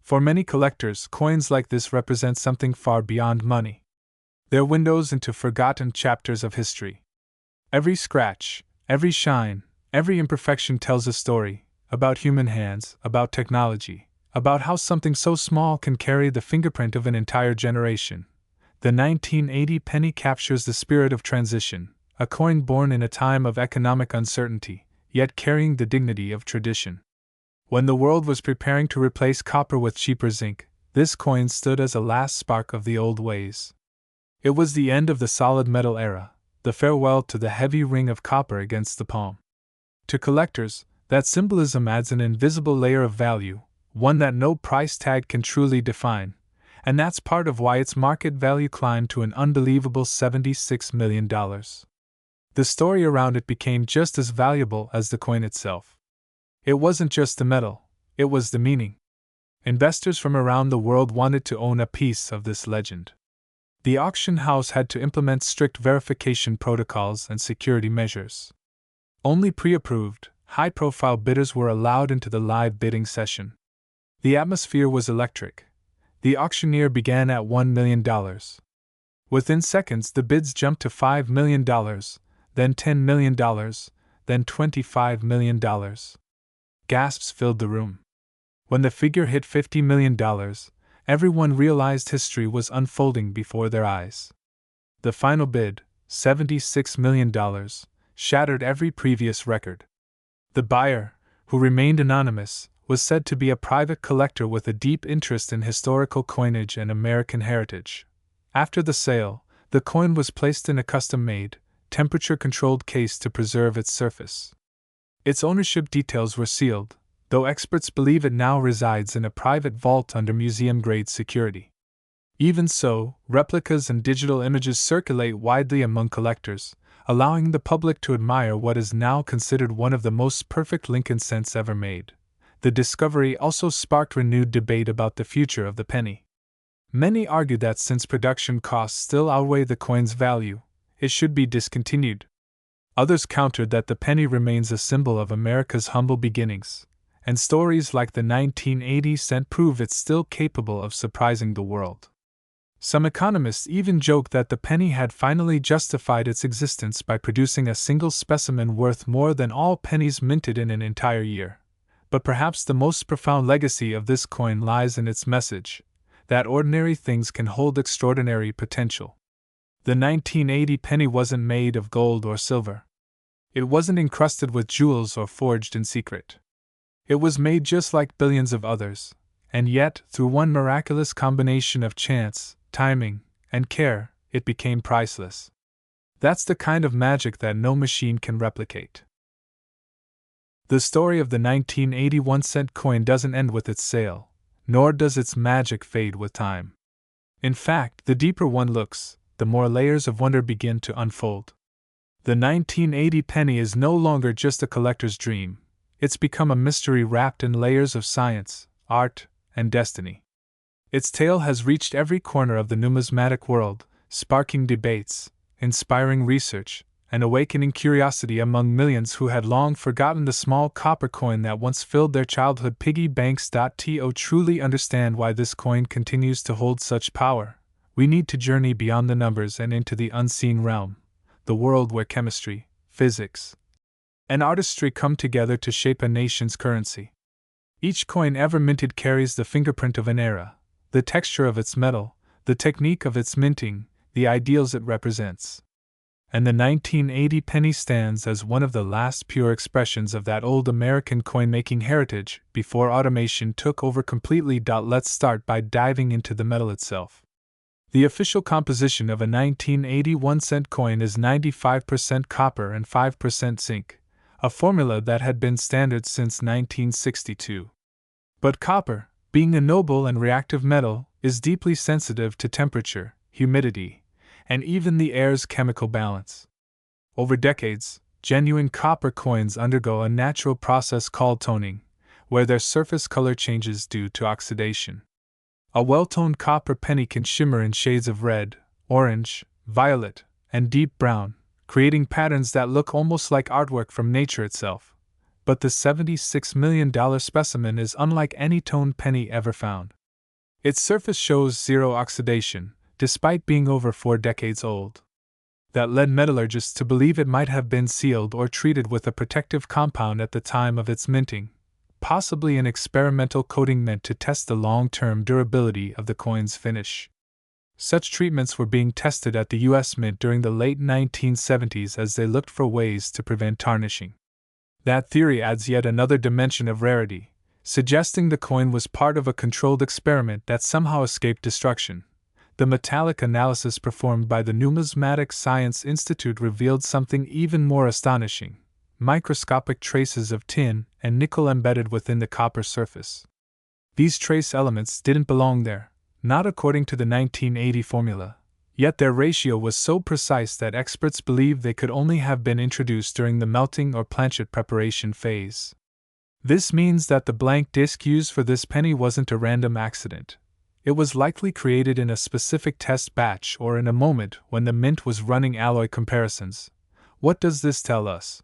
For many collectors, coins like this represent something far beyond money. They're windows into forgotten chapters of history. Every scratch, every shine, every imperfection tells a story about human hands, about technology, about how something so small can carry the fingerprint of an entire generation. The 1980 penny captures the spirit of transition, a coin born in a time of economic uncertainty, yet carrying the dignity of tradition. When the world was preparing to replace copper with cheaper zinc, this coin stood as a last spark of the old ways. It was the end of the solid metal era, the farewell to the heavy ring of copper against the palm. To collectors, that symbolism adds an invisible layer of value, one that no price tag can truly define, and that's part of why its market value climbed to an unbelievable $76 million. The story around it became just as valuable as the coin itself. It wasn't just the metal, it was the meaning. Investors from around the world wanted to own a piece of this legend. The auction house had to implement strict verification protocols and security measures. Only pre-approved, high-profile bidders were allowed into the live bidding session. The atmosphere was electric. The auctioneer began at $1 million. Within seconds, the bids jumped to $5 million, then $10 million, then $25 million. Gasps filled the room. When the figure hit $50 million, everyone realized history was unfolding before their eyes. The final bid, $76 million, shattered every previous record. The buyer, who remained anonymous, was said to be a private collector with a deep interest in historical coinage and American heritage. After the sale, the coin was placed in a custom-made, temperature-controlled case to preserve its surface. Its ownership details were sealed, though experts believe it now resides in a private vault under museum-grade security. Even so, replicas and digital images circulate widely among collectors, allowing the public to admire what is now considered one of the most perfect Lincoln cents ever made. The discovery also sparked renewed debate about the future of the penny. Many argued that since production costs still outweigh the coin's value, it should be discontinued. Others countered that the penny remains a symbol of America's humble beginnings, and stories like the 1980 cent prove it's still capable of surprising the world. Some economists even joked that the penny had finally justified its existence by producing a single specimen worth more than all pennies minted in an entire year. But perhaps the most profound legacy of this coin lies in its message, that ordinary things can hold extraordinary potential. The 1980 penny wasn't made of gold or silver. It wasn't encrusted with jewels or forged in secret. It was made just like billions of others, and yet, through one miraculous combination of chance, timing, and care, it became priceless. That's the kind of magic that no machine can replicate. The story of the 1981 cent coin doesn't end with its sale, nor does its magic fade with time. In fact, the deeper one looks, the more layers of wonder begin to unfold. The 1980 penny is no longer just a collector's dream. It's become a mystery wrapped in layers of science, art, and destiny. Its tale has reached every corner of the numismatic world, sparking debates, inspiring research, and awakening curiosity among millions who had long forgotten the small copper coin that once filled their childhood piggy banks. To truly understand why this coin continues to hold such power, we need to journey beyond the numbers and into the unseen realm, the world where chemistry, physics, and artistry come together to shape a nation's currency. Each coin ever minted carries the fingerprint of an era, the texture of its metal, the technique of its minting, the ideals it represents. And the 1980 penny stands as one of the last pure expressions of that old American coin-making heritage before automation took over completely. Let's start by diving into the metal itself. The official composition of a 1981 cent coin is 95% copper and 5% zinc, a formula that had been standard since 1962. But copper, being a noble and reactive metal, is deeply sensitive to temperature, humidity, and even the air's chemical balance. Over decades, genuine copper coins undergo a natural process called toning, where their surface color changes due to oxidation. A well-toned copper penny can shimmer in shades of red, orange, violet, and deep brown, creating patterns that look almost like artwork from nature itself. But the $76 million specimen is unlike any toned penny ever found. Its surface shows zero oxidation, despite being over 4 decades old. That led metallurgists to believe it might have been sealed or treated with a protective compound at the time of its minting, possibly an experimental coating meant to test the long-term durability of the coin's finish. Such treatments were being tested at the U.S. Mint during the late 1970s as they looked for ways to prevent tarnishing. That theory adds yet another dimension of rarity, suggesting the coin was part of a controlled experiment that somehow escaped destruction. The metallic analysis performed by the Numismatic Science Institute revealed something even more astonishing: microscopic traces of tin and nickel embedded within the copper surface. These trace elements didn't belong there, not according to the 1980 formula, yet their ratio was so precise that experts believe they could only have been introduced during the melting or planchet preparation phase. This means that the blank disc used for this penny wasn't a random accident. It was likely created in a specific test batch or in a moment when the mint was running alloy comparisons. What does this tell us?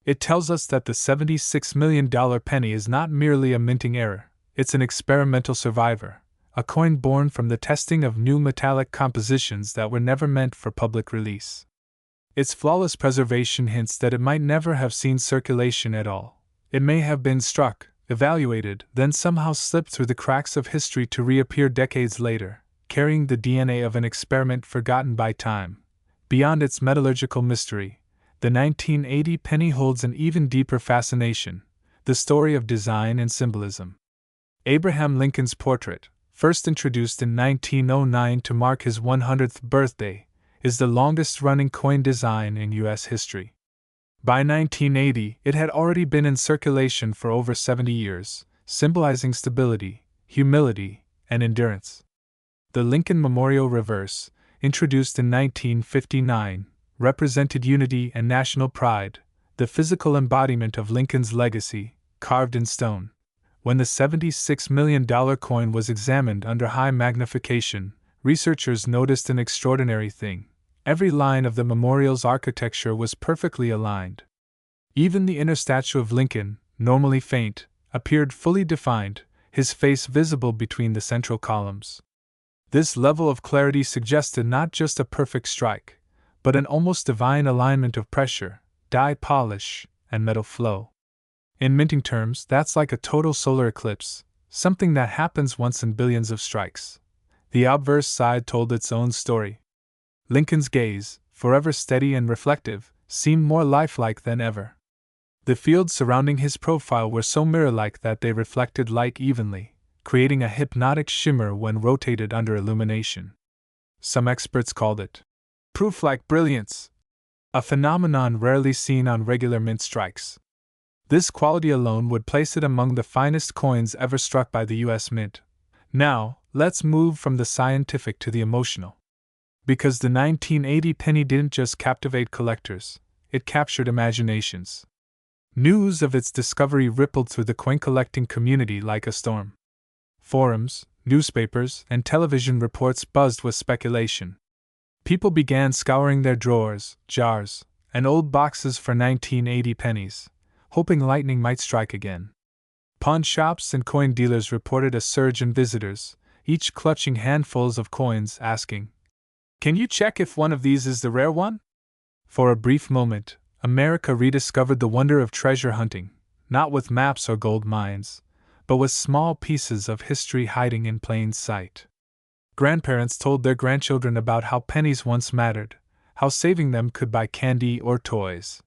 It tells us that the $76 million penny is not merely a minting error, it's an experimental survivor, a coin born from the testing of new metallic compositions that were never meant for public release. Its flawless preservation hints that it might never have seen circulation at all. It may have been struck, evaluated, then somehow slipped through the cracks of history to reappear decades later, carrying the DNA of an experiment forgotten by time. Beyond its metallurgical mystery, the 1980 penny holds an even deeper fascination: the story of design and symbolism. Abraham Lincoln's portrait, first introduced in 1909 to mark his 100th birthday, is the longest-running coin design in U.S. history. By 1980, it had already been in circulation for over 70 years, symbolizing stability, humility, and endurance. The Lincoln Memorial Reverse, introduced in 1959, represented unity and national pride, the physical embodiment of Lincoln's legacy, carved in stone. When the $76 million coin was examined under high magnification, researchers noticed an extraordinary thing. Every line of the memorial's architecture was perfectly aligned. Even the inner statue of Lincoln, normally faint, appeared fully defined, his face visible between the central columns. This level of clarity suggested not just a perfect strike, but an almost divine alignment of pressure, die polish, and metal flow. In minting terms, that's like a total solar eclipse, something that happens once in billions of strikes. The obverse side told its own story. Lincoln's gaze, forever steady and reflective, seemed more lifelike than ever. The fields surrounding his profile were so mirror-like that they reflected light evenly, creating a hypnotic shimmer when rotated under illumination. Some experts called it proof-like brilliance, a phenomenon rarely seen on regular mint strikes. This quality alone would place it among the finest coins ever struck by the U.S. Mint. Now, let's move from the scientific to the emotional. Because the 1980 penny didn't just captivate collectors, it captured imaginations. News of its discovery rippled through the coin collecting community like a storm. Forums, newspapers, and television reports buzzed with speculation. People began scouring their drawers, jars, and old boxes for 1980 pennies, hoping lightning might strike again. Pawn shops and coin dealers reported a surge in visitors, each clutching handfuls of coins, asking, "Can you check if one of these is the rare one?" For a brief moment, America rediscovered the wonder of treasure hunting, not with maps or gold mines, but with small pieces of history hiding in plain sight. Grandparents told their grandchildren about how pennies once mattered, how saving them could buy candy or toys.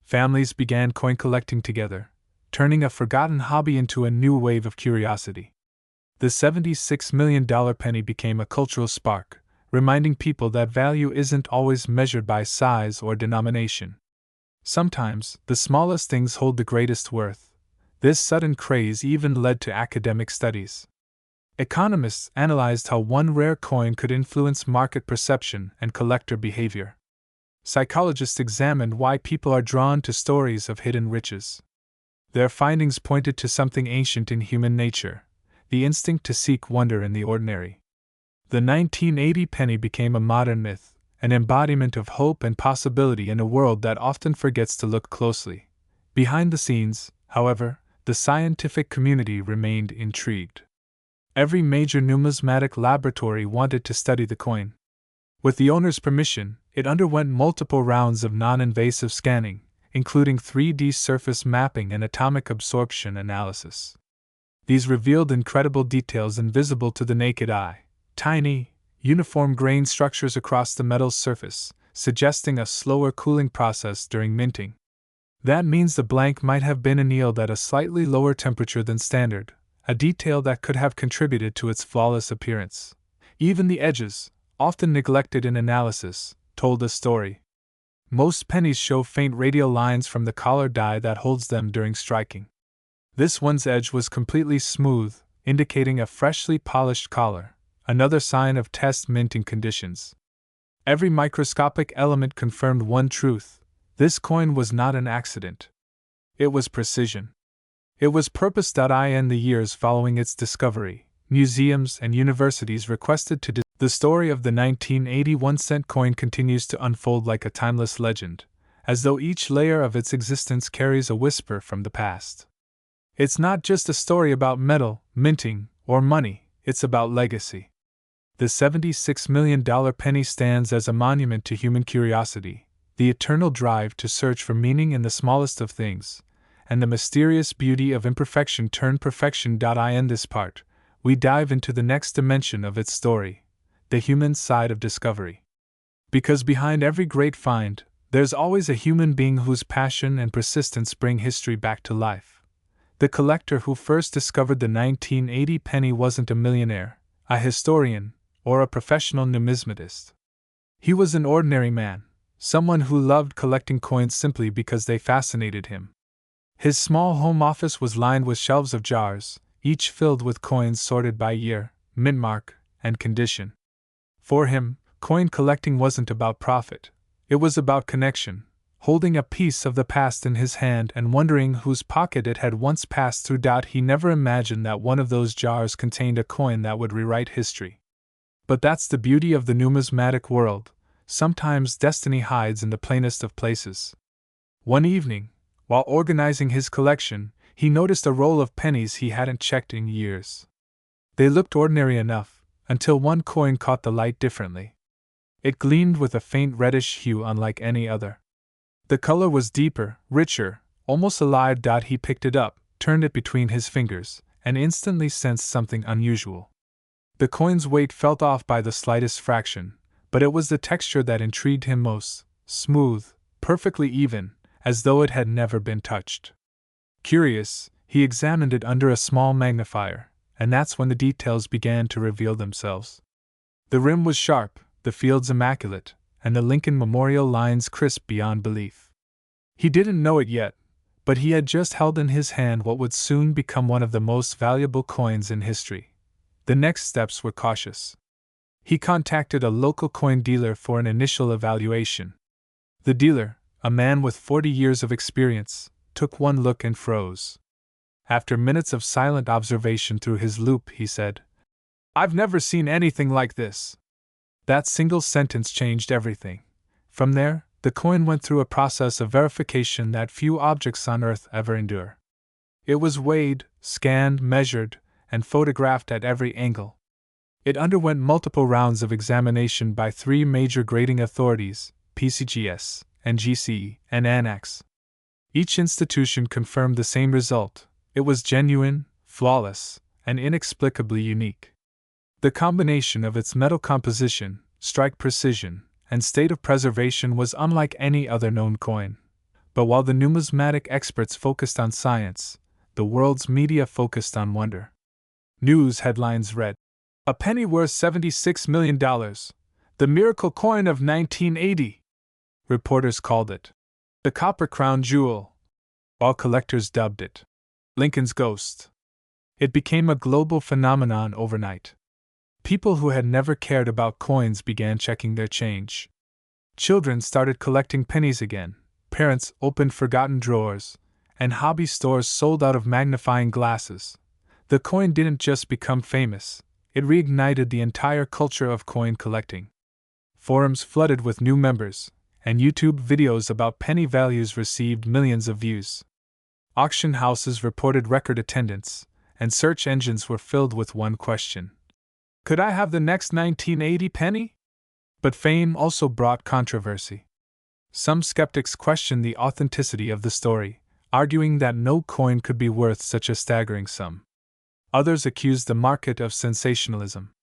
Families began coin collecting together, turning a forgotten hobby into a new wave of curiosity. The $76 million penny became a cultural spark, reminding people that value isn't always measured by size or denomination. Sometimes, the smallest things hold the greatest worth. This sudden craze even led to academic studies. Economists analyzed how one rare coin could influence market perception and collector behavior. Psychologists examined why people are drawn to stories of hidden riches. Their findings pointed to something ancient in human nature: the instinct to seek wonder in the ordinary. The 1980 penny became a modern myth, an embodiment of hope and possibility in a world that often forgets to look closely. Behind the scenes, however, the scientific community remained intrigued. Every major numismatic laboratory wanted to study the coin. With the owner's permission, it underwent multiple rounds of non-invasive scanning, including 3D surface mapping and atomic absorption analysis. These revealed incredible details invisible to the naked eye: tiny, uniform grain structures across the metal's surface, suggesting a slower cooling process during minting. That means the blank might have been annealed at a slightly lower temperature than standard, a detail that could have contributed to its flawless appearance. Even the edges, often neglected in analysis, told a story. Most pennies show faint radial lines from the collar die that holds them during striking. This one's edge was completely smooth, indicating a freshly polished collar, another sign of test minting conditions. Every microscopic element confirmed one truth: this coin was not an accident. It was precision. It was purpose. In the years following its discovery, museums and universities requested to the story of the 1981 cent coin continues to unfold like a timeless legend, as though each layer of its existence carries a whisper from the past. It's not just a story about metal, minting, or money, it's about legacy. The $76 million penny stands as a monument to human curiosity, the eternal drive to search for meaning in the smallest of things, and the mysterious beauty of imperfection turned perfection. In this part, we dive into the next dimension of its story, the human side of discovery. Because behind every great find, there's always a human being whose passion and persistence bring history back to life. The collector who first discovered the 1980 penny wasn't a millionaire, a historian, or a professional numismatist. He was an ordinary man, someone who loved collecting coins simply because they fascinated him. His small home office was lined with shelves of jars, each filled with coins sorted by year, mint mark, and condition. For him, coin collecting wasn't about profit, it was about connection. Holding a piece of the past in his hand and wondering whose pocket it had once passed through. He never imagined that one of those jars contained a coin that would rewrite history. But that's the beauty of the numismatic world. Sometimes destiny hides in the plainest of places. One evening, while organizing his collection, he noticed a roll of pennies he hadn't checked in years. They looked ordinary enough, until one coin caught the light differently. It gleamed with a faint reddish hue unlike any other. The color was deeper, richer, almost alive. He picked it up, turned it between his fingers, and instantly sensed something unusual. The coin's weight felt off by the slightest fraction, but it was the texture that intrigued him most: smooth, perfectly even, as though it had never been touched. Curious, he examined it under a small magnifier, and that's when the details began to reveal themselves. The rim was sharp, the fields immaculate, and the Lincoln Memorial lines crisp beyond belief. He didn't know it yet, but he had just held in his hand what would soon become one of the most valuable coins in history. The next steps were cautious. He contacted a local coin dealer for an initial evaluation. The dealer, a man with 40 years of experience, took one look and froze. After minutes of silent observation through his loupe, he said, "I've never seen anything like this." That single sentence changed everything. From there, the coin went through a process of verification that few objects on Earth ever endure. It was weighed, scanned, measured, and photographed at every angle. It underwent multiple rounds of examination by 3 major grading authorities, PCGS, NGC, and ANAX. Each institution confirmed the same result: it was genuine, flawless, and inexplicably unique. The combination of its metal composition, strike precision, and state of preservation was unlike any other known coin. But while the numismatic experts focused on science, the world's media focused on wonder. News headlines read, "A penny worth $76 million. The miracle coin of 1980. Reporters called it the copper crown jewel, while collectors dubbed it Lincoln's ghost. It became a global phenomenon overnight. People who had never cared about coins began checking their change. Children started collecting pennies again, parents opened forgotten drawers, and hobby stores sold out of magnifying glasses. The coin didn't just become famous, it reignited the entire culture of coin collecting. Forums flooded with new members, and YouTube videos about penny values received millions of views. Auction houses reported record attendance, and search engines were filled with one question: could I have the next 1980 penny? But fame also brought controversy. Some skeptics questioned the authenticity of the story, arguing that no coin could be worth such a staggering sum. Others accused the market of sensationalism.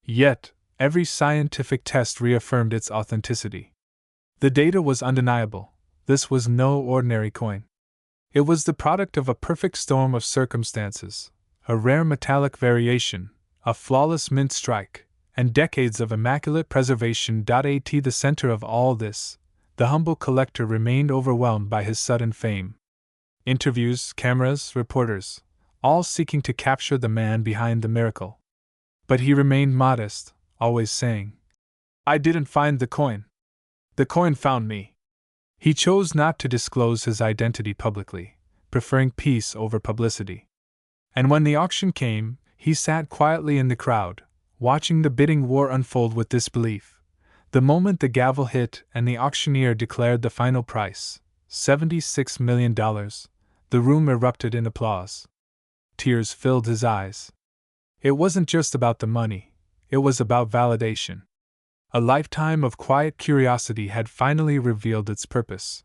Yet, every scientific test reaffirmed its authenticity. The data was undeniable. This was no ordinary coin. It was the product of a perfect storm of circumstances, a rare metallic variation, a flawless mint strike, and decades of immaculate preservation. At the center of all this, the humble collector remained overwhelmed by his sudden fame. Interviews, cameras, reporters, all seeking to capture the man behind the miracle. But he remained modest, always saying, "I didn't find the coin. The coin found me." He chose not to disclose his identity publicly, preferring peace over publicity. And when the auction came, he sat quietly in the crowd, watching the bidding war unfold with disbelief. The moment the gavel hit and the auctioneer declared the final price, $76 million, the room erupted in applause. Tears filled his eyes. It wasn't just about the money, it was about validation. A lifetime of quiet curiosity had finally revealed its purpose.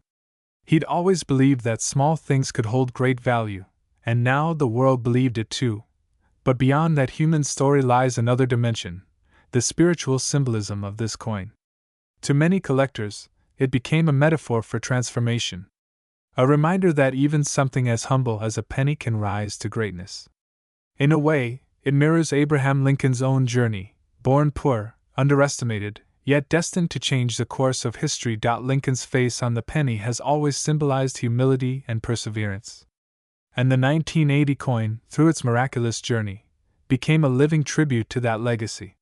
He'd always believed that small things could hold great value, and now the world believed it too. But beyond that human story lies another dimension, the spiritual symbolism of this coin. To many collectors, it became a metaphor for transformation. A reminder that even something as humble as a penny can rise to greatness. In a way, it mirrors Abraham Lincoln's own journey, born poor, underestimated, yet destined to change the course of history. Lincoln's face on the penny has always symbolized humility and perseverance. And the 1980 coin, through its miraculous journey, became a living tribute to that legacy.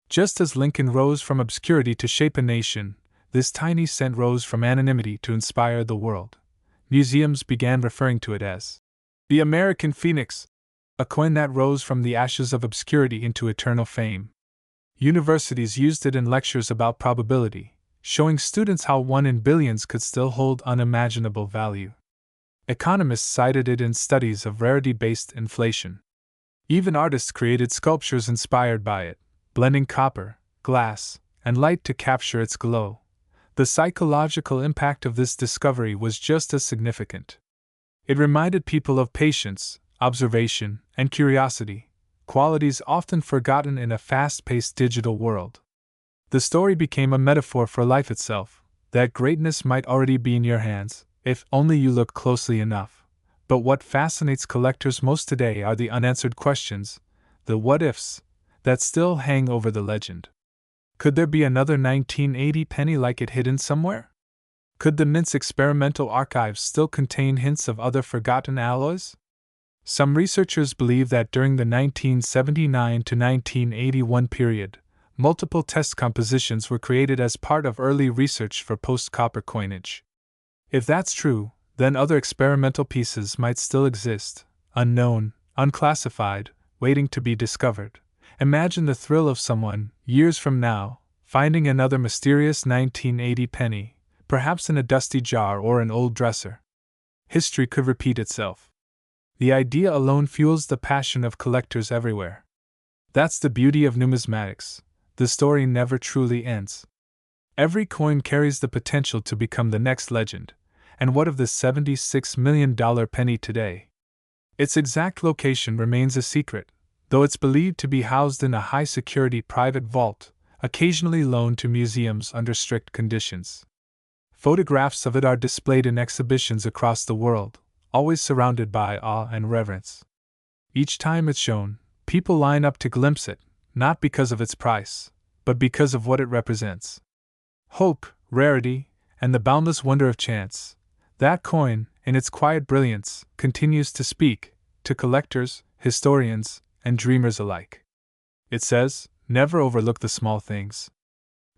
Just as Lincoln rose from obscurity to shape a nation, this tiny cent rose from anonymity to inspire the world. Museums began referring to it as the American Phoenix, a coin that rose from the ashes of obscurity into eternal fame. Universities used it in lectures about probability, showing students how 1 in billions could still hold unimaginable value. Economists cited it in studies of rarity-based inflation. Even artists created sculptures inspired by it, blending copper, glass, and light to capture its glow. The psychological impact of this discovery was just as significant. It reminded people of patience, observation, and curiosity, qualities often forgotten in a fast-paced digital world. The story became a metaphor for life itself, that greatness might already be in your hands, if only you look closely enough. But what fascinates collectors most today are the unanswered questions, the what-ifs, that still hang over the legend. Could there be another 1980 penny like it hidden somewhere? Could the Mint's experimental archives still contain hints of other forgotten alloys? Some researchers believe that during the 1979 to 1981 period, multiple test compositions were created as part of early research for post-copper coinage. If that's true, then other experimental pieces might still exist, unknown, unclassified, waiting to be discovered. Imagine the thrill of someone, years from now, finding another mysterious 1980 penny, perhaps in a dusty jar or an old dresser. History could repeat itself. The idea alone fuels the passion of collectors everywhere. That's the beauty of numismatics. The story never truly ends. Every coin carries the potential to become the next legend. And what of the $76 million penny today? Its exact location remains a secret, though it's believed to be housed in a high-security private vault, occasionally loaned to museums under strict conditions. Photographs of it are displayed in exhibitions across the world, always surrounded by awe and reverence. Each time it's shown, people line up to glimpse it, not because of its price, but because of what it represents. Hope, rarity, and the boundless wonder of chance. That coin, in its quiet brilliance, continues to speak to collectors, historians, and dreamers alike. It says, never overlook the small things.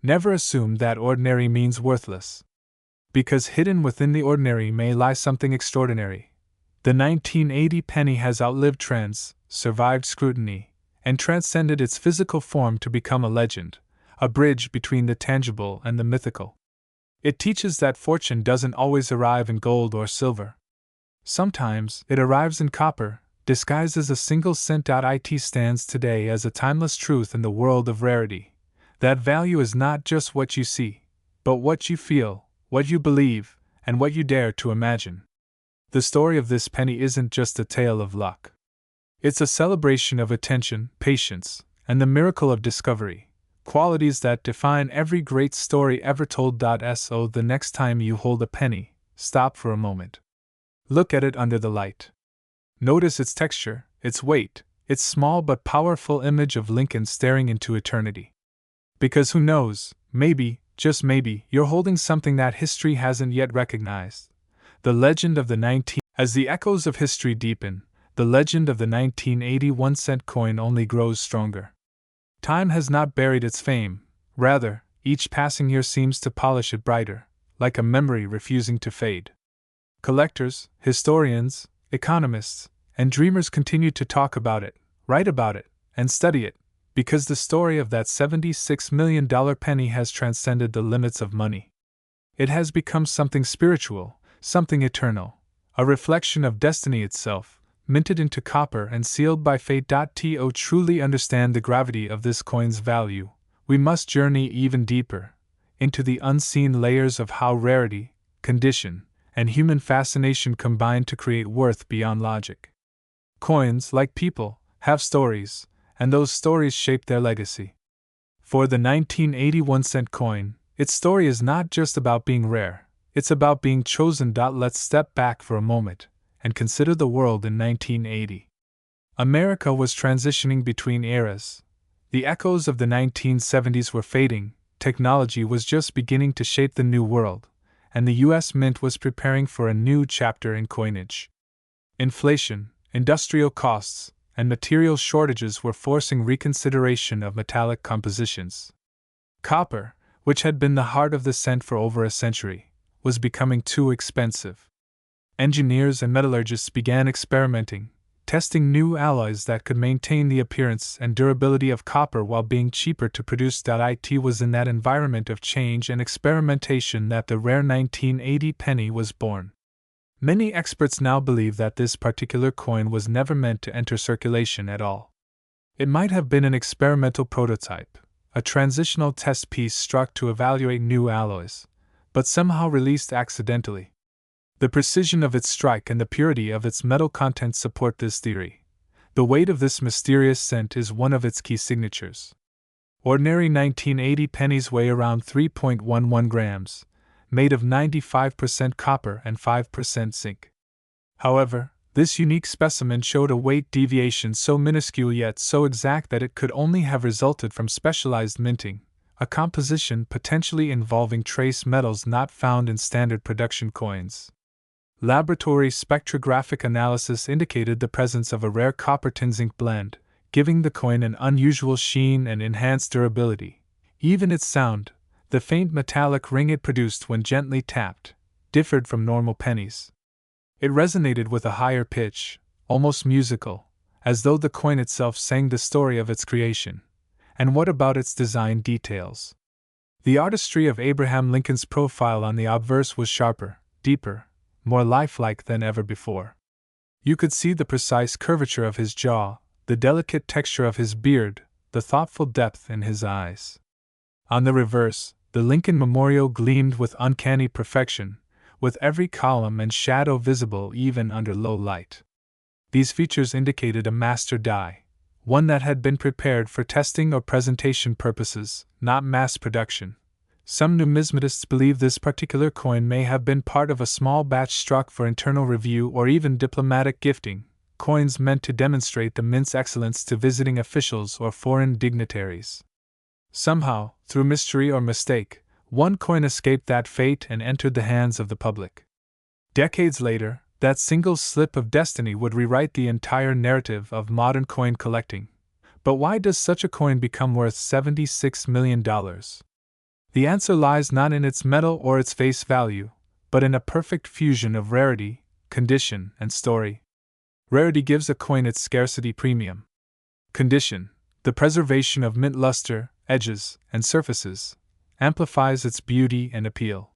Never assume that ordinary means worthless. Because hidden within the ordinary may lie something extraordinary. The 1980 penny has outlived trends, survived scrutiny, and transcended its physical form to become a legend, a bridge between the tangible and the mythical. It teaches that fortune doesn't always arrive in gold or silver. Sometimes it arrives in copper, disguised as a single cent. It stands today as a timeless truth in the world of rarity. That value is not just what you see, but what you feel, what you believe, and what you dare to imagine. The story of this penny isn't just a tale of luck. It's a celebration of attention, patience, and the miracle of discovery, qualities that define every great story ever told. So the next time you hold a penny, stop for a moment. Look at it under the light. Notice its texture, its weight, its small but powerful image of Lincoln staring into eternity. Because who knows, maybe, just maybe, you're holding something that history hasn't yet recognized. The legend of the 19... As the echoes of history deepen, the legend of the 1981 cent coin only grows stronger. Time has not buried its fame, rather, each passing year seems to polish it brighter, like a memory refusing to fade. Collectors, historians, economists, and dreamers continue to talk about it, write about it, and study it, because the story of that $76 million penny has transcended the limits of money. It has become something spiritual, something eternal, a reflection of destiny itself, minted into copper and sealed by fate. To truly understand the gravity of this coin's value, we must journey even deeper, into the unseen layers of how rarity, condition, and human fascination combine to create worth beyond logic. Coins, like people, have stories, and those stories shape their legacy. For the 1981 cent coin, its story is not just about being rare, it's about being chosen. Let's step back for a moment and consider the world in 1980. America was transitioning between eras. The echoes of the 1970s were fading, technology was just beginning to shape the new world, and the U.S. Mint was preparing for a new chapter in coinage. Inflation, industrial costs, and material shortages were forcing reconsideration of metallic compositions. Copper, which had been the heart of the cent for over a century, was becoming too expensive. Engineers and metallurgists began experimenting, testing new alloys that could maintain the appearance and durability of copper while being cheaper to produce. It was in that environment of change and experimentation that the rare 1980 penny was born. Many experts now believe that this particular coin was never meant to enter circulation at all. It might have been an experimental prototype, a transitional test piece struck to evaluate new alloys, but somehow released accidentally. The precision of its strike and the purity of its metal content support this theory. The weight of this mysterious cent is one of its key signatures. Ordinary 1980 pennies weigh around 3.11 grams, made of 95% copper and 5% zinc. However, this unique specimen showed a weight deviation so minuscule yet so exact that it could only have resulted from specialized minting, a composition potentially involving trace metals not found in standard production coins. Laboratory spectrographic analysis indicated the presence of a rare copper-tin zinc blend, giving the coin an unusual sheen and enhanced durability. Even its sound, the faint metallic ring it produced when gently tapped, differed from normal pennies. It resonated with a higher pitch, almost musical, as though the coin itself sang the story of its creation. And what about its design details? The artistry of Abraham Lincoln's profile on the obverse was sharper, deeper, more lifelike than ever before. You could see the precise curvature of his jaw, the delicate texture of his beard, the thoughtful depth in his eyes. On the reverse, the Lincoln Memorial gleamed with uncanny perfection, with every column and shadow visible even under low light. These features indicated a master die, one that had been prepared for testing or presentation purposes, not mass production. Some numismatists believe this particular coin may have been part of a small batch struck for internal review or even diplomatic gifting, coins meant to demonstrate the mint's excellence to visiting officials or foreign dignitaries. Somehow, through mystery or mistake, one coin escaped that fate and entered the hands of the public. Decades later, that single slip of destiny would rewrite the entire narrative of modern coin collecting. But why does such a coin become worth $76 million? The answer lies not in its metal or its face value, but in a perfect fusion of rarity, condition, and story. Rarity gives a coin its scarcity premium. Condition, the preservation of mint luster, edges, and surfaces, amplifies its beauty and appeal.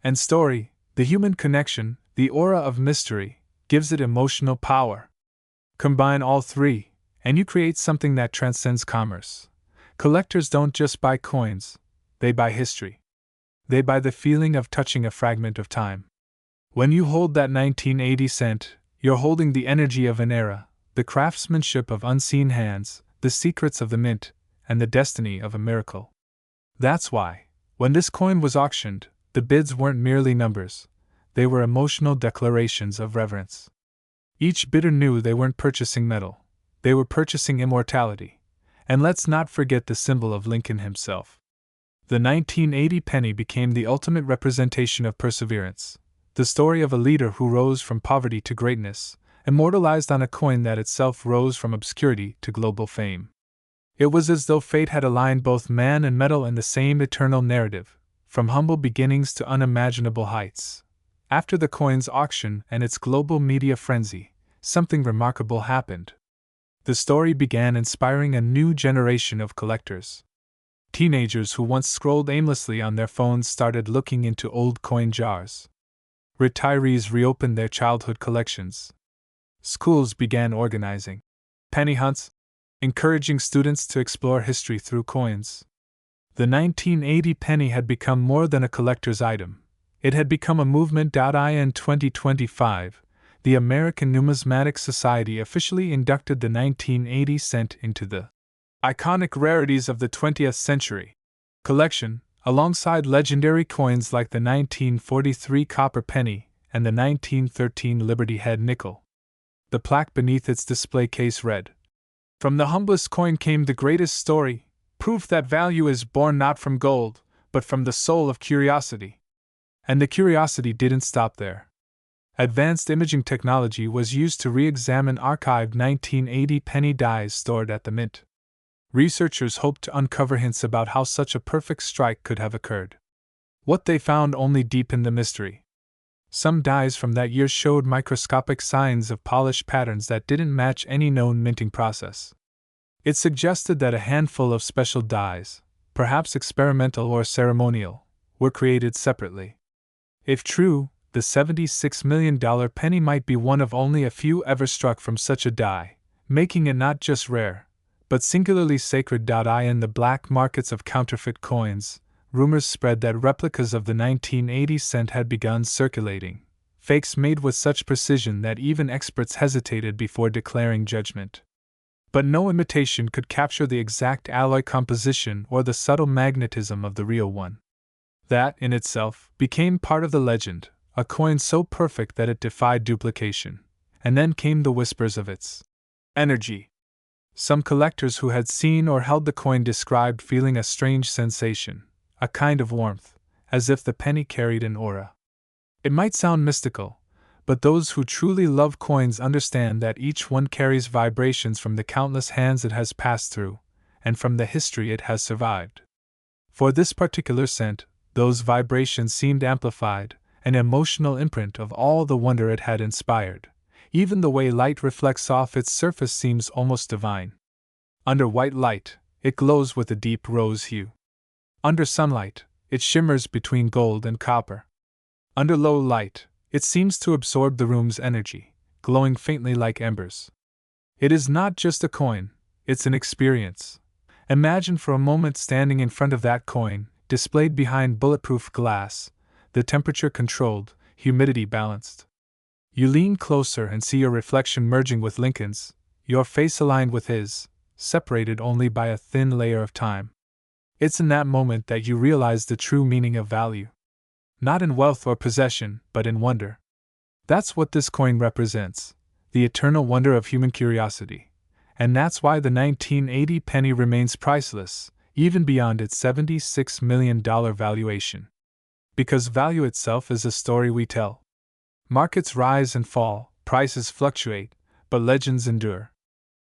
And story, the human connection, the aura of mystery, gives it emotional power. Combine all three, and you create something that transcends commerce. Collectors don't just buy coins, they buy history. They buy the feeling of touching a fragment of time. When you hold that 1980 cent, you're holding the energy of an era, the craftsmanship of unseen hands, the secrets of the mint, and the destiny of a miracle. That's why, when this coin was auctioned, the bids weren't merely numbers, they were emotional declarations of reverence. Each bidder knew they weren't purchasing metal, They were purchasing immortality. And let's not forget the symbol of Lincoln himself. The 1980 penny became the ultimate representation of perseverance, the story of a leader who rose from poverty to greatness, immortalized on a coin that itself rose from obscurity to global fame. It was as though fate had aligned both man and metal in the same eternal narrative, from humble beginnings to unimaginable heights. After the coin's auction and its global media frenzy, something remarkable happened. The story began inspiring a new generation of collectors. Teenagers who once scrolled aimlessly on their phones started looking into old coin jars. Retirees reopened their childhood collections. Schools began organizing penny hunts, encouraging students to explore history through coins. The 1980 penny had become more than a collector's item. It had become a movement. In 2025, the American Numismatic Society officially inducted the 1980 cent into the iconic rarities of the 20th century collection, alongside legendary coins like the 1943 copper penny and the 1913 Liberty Head nickel. The plaque beneath its display case read, "From the humblest coin came the greatest story, proof that value is born not from gold, but from the soul of curiosity." And the curiosity didn't stop there. Advanced imaging technology was used to re-examine archived 1980 penny dies stored at the mint. Researchers hoped to uncover hints about how such a perfect strike could have occurred. What they found only deepened the mystery. Some dies from that year showed microscopic signs of polished patterns that didn't match any known minting process. It suggested that a handful of special dies, perhaps experimental or ceremonial, were created separately. If true, the $76 million penny might be one of only a few ever struck from such a die, making it not just rare, but singularly sacred. In the black markets of counterfeit coins, rumors spread that replicas of the 1980 cent had begun circulating, fakes made with such precision that even experts hesitated before declaring judgment. But no imitation could capture the exact alloy composition or the subtle magnetism of the real one. That, in itself, became part of the legend, a coin so perfect that it defied duplication. And then came the whispers of its energy. Some collectors who had seen or held the coin described feeling a strange sensation, a kind of warmth, as if the penny carried an aura. It might sound mystical, but those who truly love coins understand that each one carries vibrations from the countless hands it has passed through, and from the history it has survived. For this particular cent, those vibrations seemed amplified, an emotional imprint of all the wonder it had inspired. Even the way light reflects off its surface seems almost divine. Under white light, it glows with a deep rose hue. Under sunlight, it shimmers between gold and copper. Under low light, it seems to absorb the room's energy, glowing faintly like embers. It is not just a coin, it's an experience. Imagine for a moment standing in front of that coin, displayed behind bulletproof glass, the temperature controlled, humidity balanced. You lean closer and see your reflection merging with Lincoln's, your face aligned with his, separated only by a thin layer of time. It's in that moment that you realize the true meaning of value. Not in wealth or possession, but in wonder. That's what this coin represents, the eternal wonder of human curiosity. And that's why the 1980 penny remains priceless, even beyond its $76 million valuation. Because value itself is a story we tell. Markets rise and fall, prices fluctuate, but legends endure.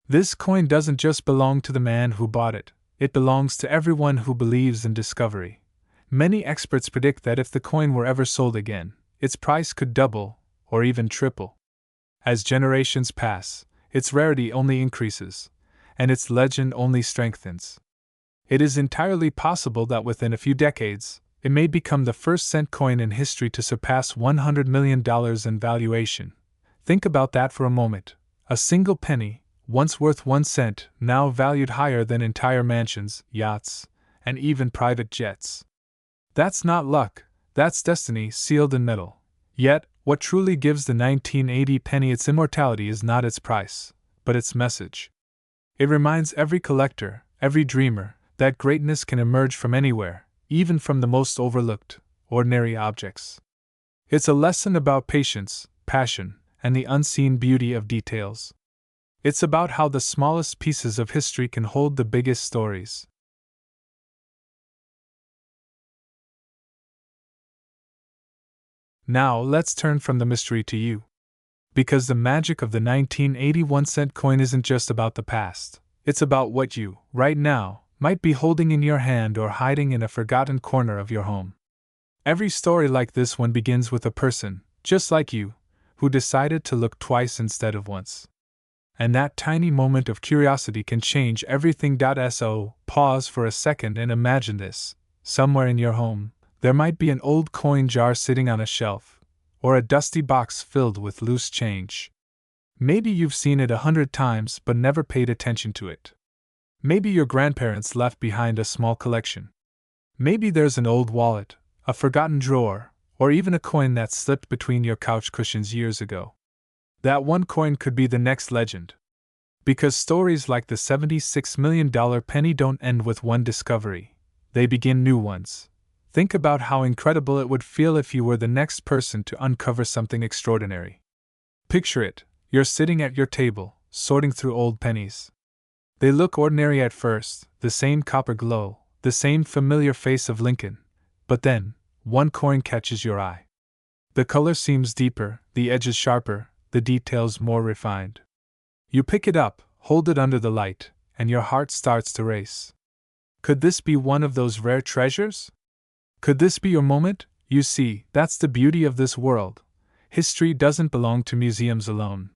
This coin doesn't just belong to the man who bought it, it belongs to everyone who believes in discovery. Many experts predict that if the coin were ever sold again, its price could double, or even triple. As generations pass, its rarity only increases, and its legend only strengthens. It is entirely possible that within a few decades, it may become the first cent coin in history to surpass $100 million in valuation. Think about that for a moment. A single penny, once worth 1 cent, now valued higher than entire mansions, yachts, and even private jets. That's not luck, that's destiny sealed in metal. Yet, what truly gives the 1980 penny its immortality is not its price, but its message. It reminds every collector, every dreamer, that greatness can emerge from anywhere, even from the most overlooked, ordinary objects. It's a lesson about patience, passion, and the unseen beauty of details. It's about how the smallest pieces of history can hold the biggest stories. Now let's turn from the mystery to you. Because the magic of the 1981-cent coin isn't just about the past, it's about what you, right now, might be holding in your hand or hiding in a forgotten corner of your home. Every story like this one begins with a person, just like you, who decided to look twice instead of once. And that tiny moment of curiosity can change everything. So, pause for a second and imagine this. Somewhere in your home, there might be an old coin jar sitting on a shelf, or a dusty box filled with loose change. Maybe you've seen it 100 times but never paid attention to it. Maybe your grandparents left behind a small collection. Maybe there's an old wallet, a forgotten drawer, or even a coin that slipped between your couch cushions years ago. That one coin could be the next legend. Because stories like the $76 million penny don't end with one discovery, they begin new ones. Think about how incredible it would feel if you were the next person to uncover something extraordinary. Picture it, you're sitting at your table, sorting through old pennies. They look ordinary at first, the same copper glow, the same familiar face of Lincoln. But then, one coin catches your eye. The color seems deeper, the edges sharper, the details more refined. You pick it up, hold it under the light, and your heart starts to race. Could this be one of those rare treasures? Could this be your moment? You see, that's the beauty of this world. History doesn't belong to museums alone.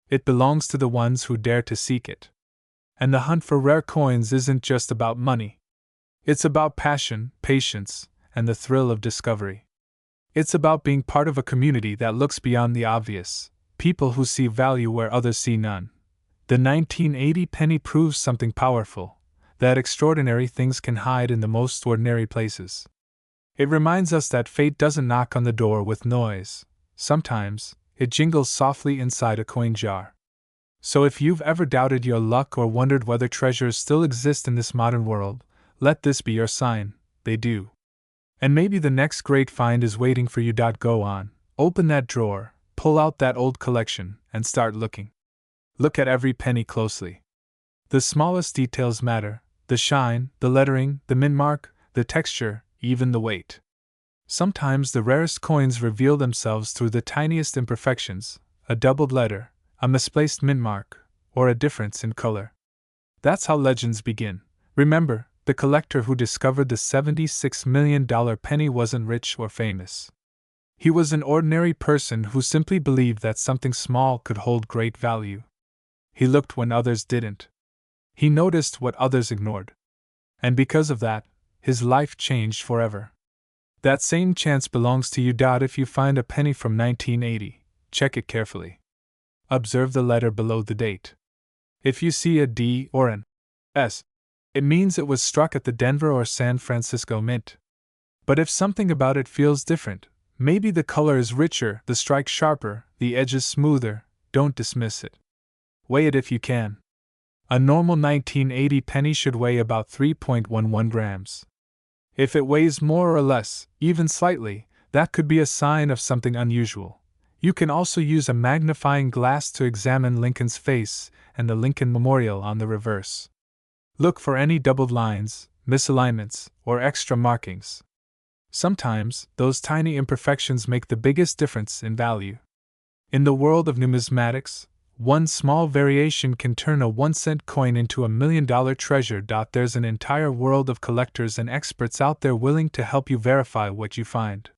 It belongs to the ones who dare to seek it. And the hunt for rare coins isn't just about money. It's about passion, patience, and the thrill of discovery. It's about being part of a community that looks beyond the obvious, people who see value where others see none. The 1980 penny proves something powerful, that extraordinary things can hide in the most ordinary places. It reminds us that fate doesn't knock on the door with noise. Sometimes, it jingles softly inside a coin jar. So if you've ever doubted your luck or wondered whether treasures still exist in this modern world, let this be your sign, they do. And maybe the next great find is waiting for you. Go on, open that drawer, pull out that old collection, and start looking. Look at every penny closely. The smallest details matter: the shine, the lettering, the mint mark, the texture, even the weight. Sometimes the rarest coins reveal themselves through the tiniest imperfections: a doubled letter, a misplaced mint mark, or a difference in color. That's how legends begin. Remember, the collector who discovered the $76 million penny wasn't rich or famous. He was an ordinary person who simply believed that something small could hold great value. He looked when others didn't. He noticed what others ignored. And because of that, his life changed forever. That same chance belongs to you. If you find a penny from 1980, check it carefully. Observe the letter below the date. If you see a D or an S, it means it was struck at the Denver or San Francisco Mint. But if something about it feels different, maybe the color is richer, the strike sharper, the edges smoother, don't dismiss it. Weigh it if you can. A normal 1980 penny should weigh about 3.11 grams. If it weighs more or less, even slightly, that could be a sign of something unusual. You can also use a magnifying glass to examine Lincoln's face and the Lincoln Memorial on the reverse. Look for any doubled lines, misalignments, or extra markings. Sometimes, those tiny imperfections make the biggest difference in value. In the world of numismatics, one small variation can turn a 1-cent coin into $1 million treasure. There's an entire world of collectors and experts out there willing to help you verify what you find.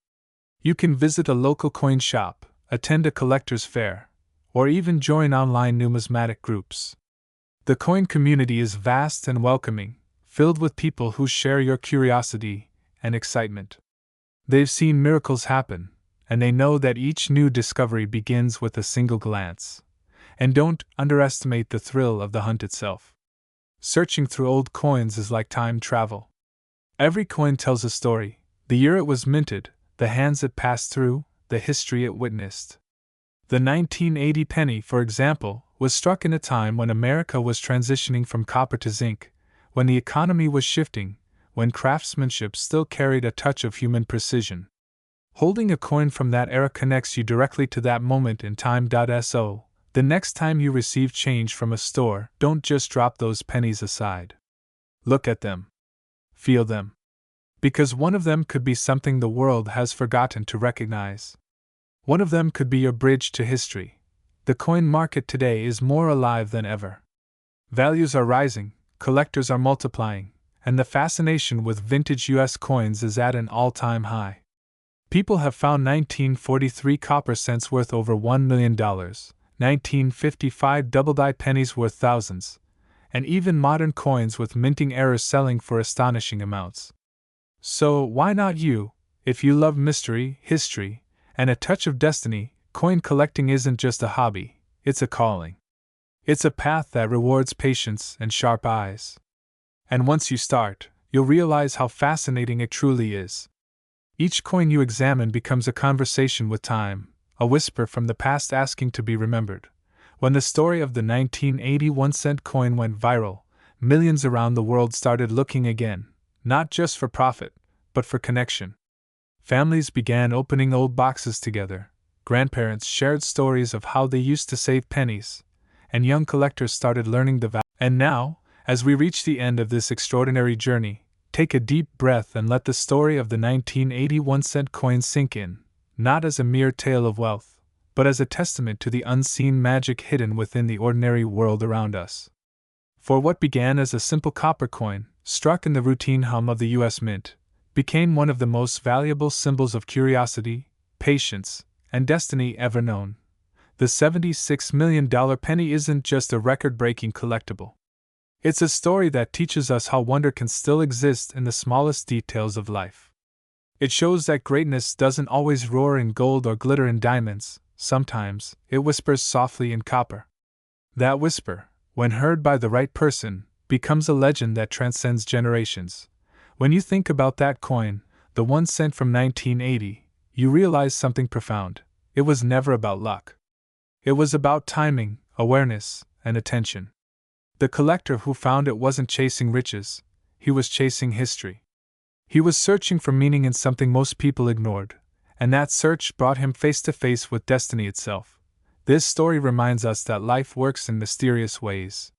You can visit a local coin shop, attend a collector's fair, or even join online numismatic groups. The coin community is vast and welcoming, filled with people who share your curiosity and excitement. They've seen miracles happen, and they know that each new discovery begins with a single glance. And don't underestimate the thrill of the hunt itself. Searching through old coins is like time travel. Every coin tells a story: the year it was minted, the hands it passed through, the history it witnessed. The 1980 penny, for example, was struck in a time when America was transitioning from copper to zinc, when the economy was shifting, when craftsmanship still carried a touch of human precision. Holding a coin from that era connects you directly to that moment in time. So, The next time you receive change from a store, don't just drop those pennies aside. Look at them. Feel them. Because one of them could be something the world has forgotten to recognize. One of them could be your bridge to history. The coin market today is more alive than ever. Values are rising, collectors are multiplying, and the fascination with vintage US coins is at an all-time high. People have found 1943 copper cents worth over $1 million, 1955 double-die pennies worth thousands, and even modern coins with minting errors selling for astonishing amounts. So, why not you? If you love mystery, history, and a touch of destiny, coin collecting isn't just a hobby, it's a calling. It's a path that rewards patience and sharp eyes. And once you start, you'll realize how fascinating it truly is. Each coin you examine becomes a conversation with time, a whisper from the past asking to be remembered. When the story of the 1981 cent coin went viral, millions around the world started looking again, not just for profit, but for connection. Families began opening old boxes together, grandparents shared stories of how they used to save pennies, and young collectors started learning the value. And now, as we reach the end of this extraordinary journey, take a deep breath and let the story of the 1981 cent coin sink in, not as a mere tale of wealth, but as a testament to the unseen magic hidden within the ordinary world around us. For what began as a simple copper coin, struck in the routine hum of the US Mint, became one of the most valuable symbols of curiosity, patience, and destiny ever known. The $76 million penny isn't just a record-breaking collectible. It's a story that teaches us how wonder can still exist in the smallest details of life. It shows that greatness doesn't always roar in gold or glitter in diamonds, sometimes it whispers softly in copper. That whisper, when heard by the right person, becomes a legend that transcends generations. When you think about that coin, the 1 cent from 1980, you realize something profound. It was never about luck. It was about timing, awareness, and attention. The collector who found it wasn't chasing riches, he was chasing history. He was searching for meaning in something most people ignored, and that search brought him face to face with destiny itself. This story reminds us that life works in mysterious ways.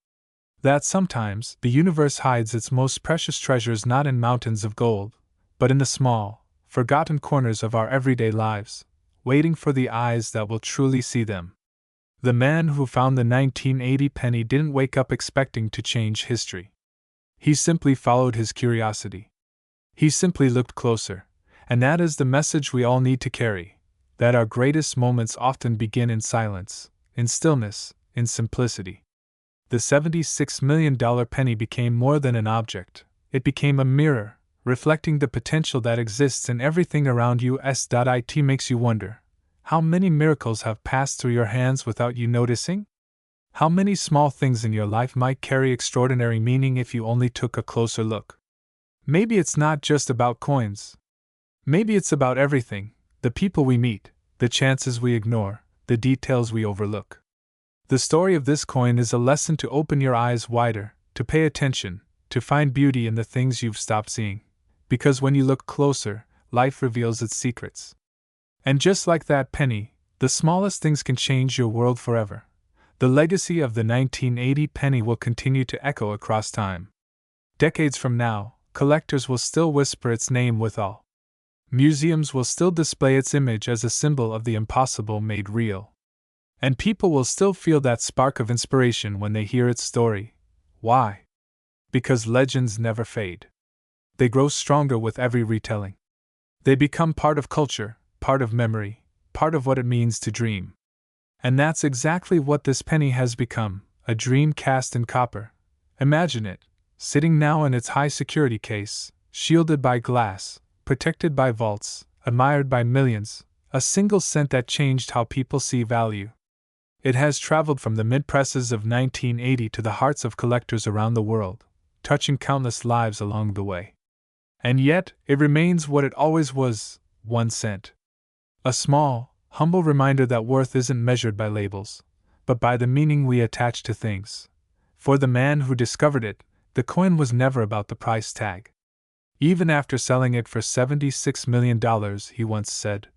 That sometimes the universe hides its most precious treasures not in mountains of gold, but in the small, forgotten corners of our everyday lives, waiting for the eyes that will truly see them. The man who found the 1980 penny didn't wake up expecting to change history. He simply followed his curiosity. He simply looked closer, and that is the message we all need to carry, that our greatest moments often begin in silence, in stillness, in simplicity. The $76 million penny became more than an object, it became a mirror, reflecting the potential that exists in everything around you. It makes you wonder. How many miracles have passed through your hands without you noticing? How many small things in your life might carry extraordinary meaning if you only took a closer look? Maybe it's not just about coins. Maybe it's about everything, the people we meet, the chances we ignore, the details we overlook. The story of this coin is a lesson to open your eyes wider, to pay attention, to find beauty in the things you've stopped seeing. Because when you look closer, life reveals its secrets. And just like that penny, the smallest things can change your world forever. The legacy of the 1980 penny will continue to echo across time. Decades from now, collectors will still whisper its name with awe. Museums will still display its image as a symbol of the impossible made real. And people will still feel that spark of inspiration when they hear its story. Why? Because legends never fade. They grow stronger with every retelling. They become part of culture, part of memory, part of what it means to dream. And that's exactly what this penny has become, a dream cast in copper. Imagine it, sitting now in its high-security case, shielded by glass, protected by vaults, admired by millions, a single cent that changed how people see value. It has traveled from the mid-presses of 1980 to the hearts of collectors around the world, touching countless lives along the way. And yet, it remains what it always was, 1 cent. A small, humble reminder that worth isn't measured by labels, but by the meaning we attach to things. For the man who discovered it, the coin was never about the price tag. Even after selling it for $76 million, he once said,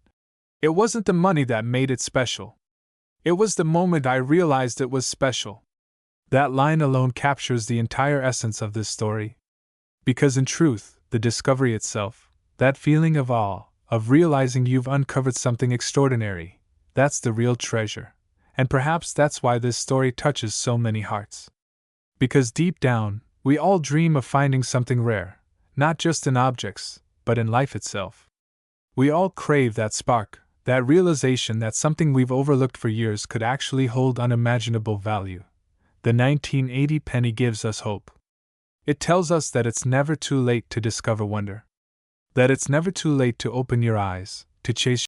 "It wasn't the money that made it special. It was the moment I realized it was special. That line alone captures the entire essence of this story. Because in truth, the discovery itself, that feeling of awe, of realizing you've uncovered something extraordinary, that's the real treasure. And perhaps that's why this story touches so many hearts. Because deep down, we all dream of finding something rare, not just in objects, but in life itself. We all crave that spark, that realization that something we've overlooked for years could actually hold unimaginable value. The 1980 penny gives us hope. It tells us that it's never too late to discover wonder. That it's never too late to open your eyes, to chase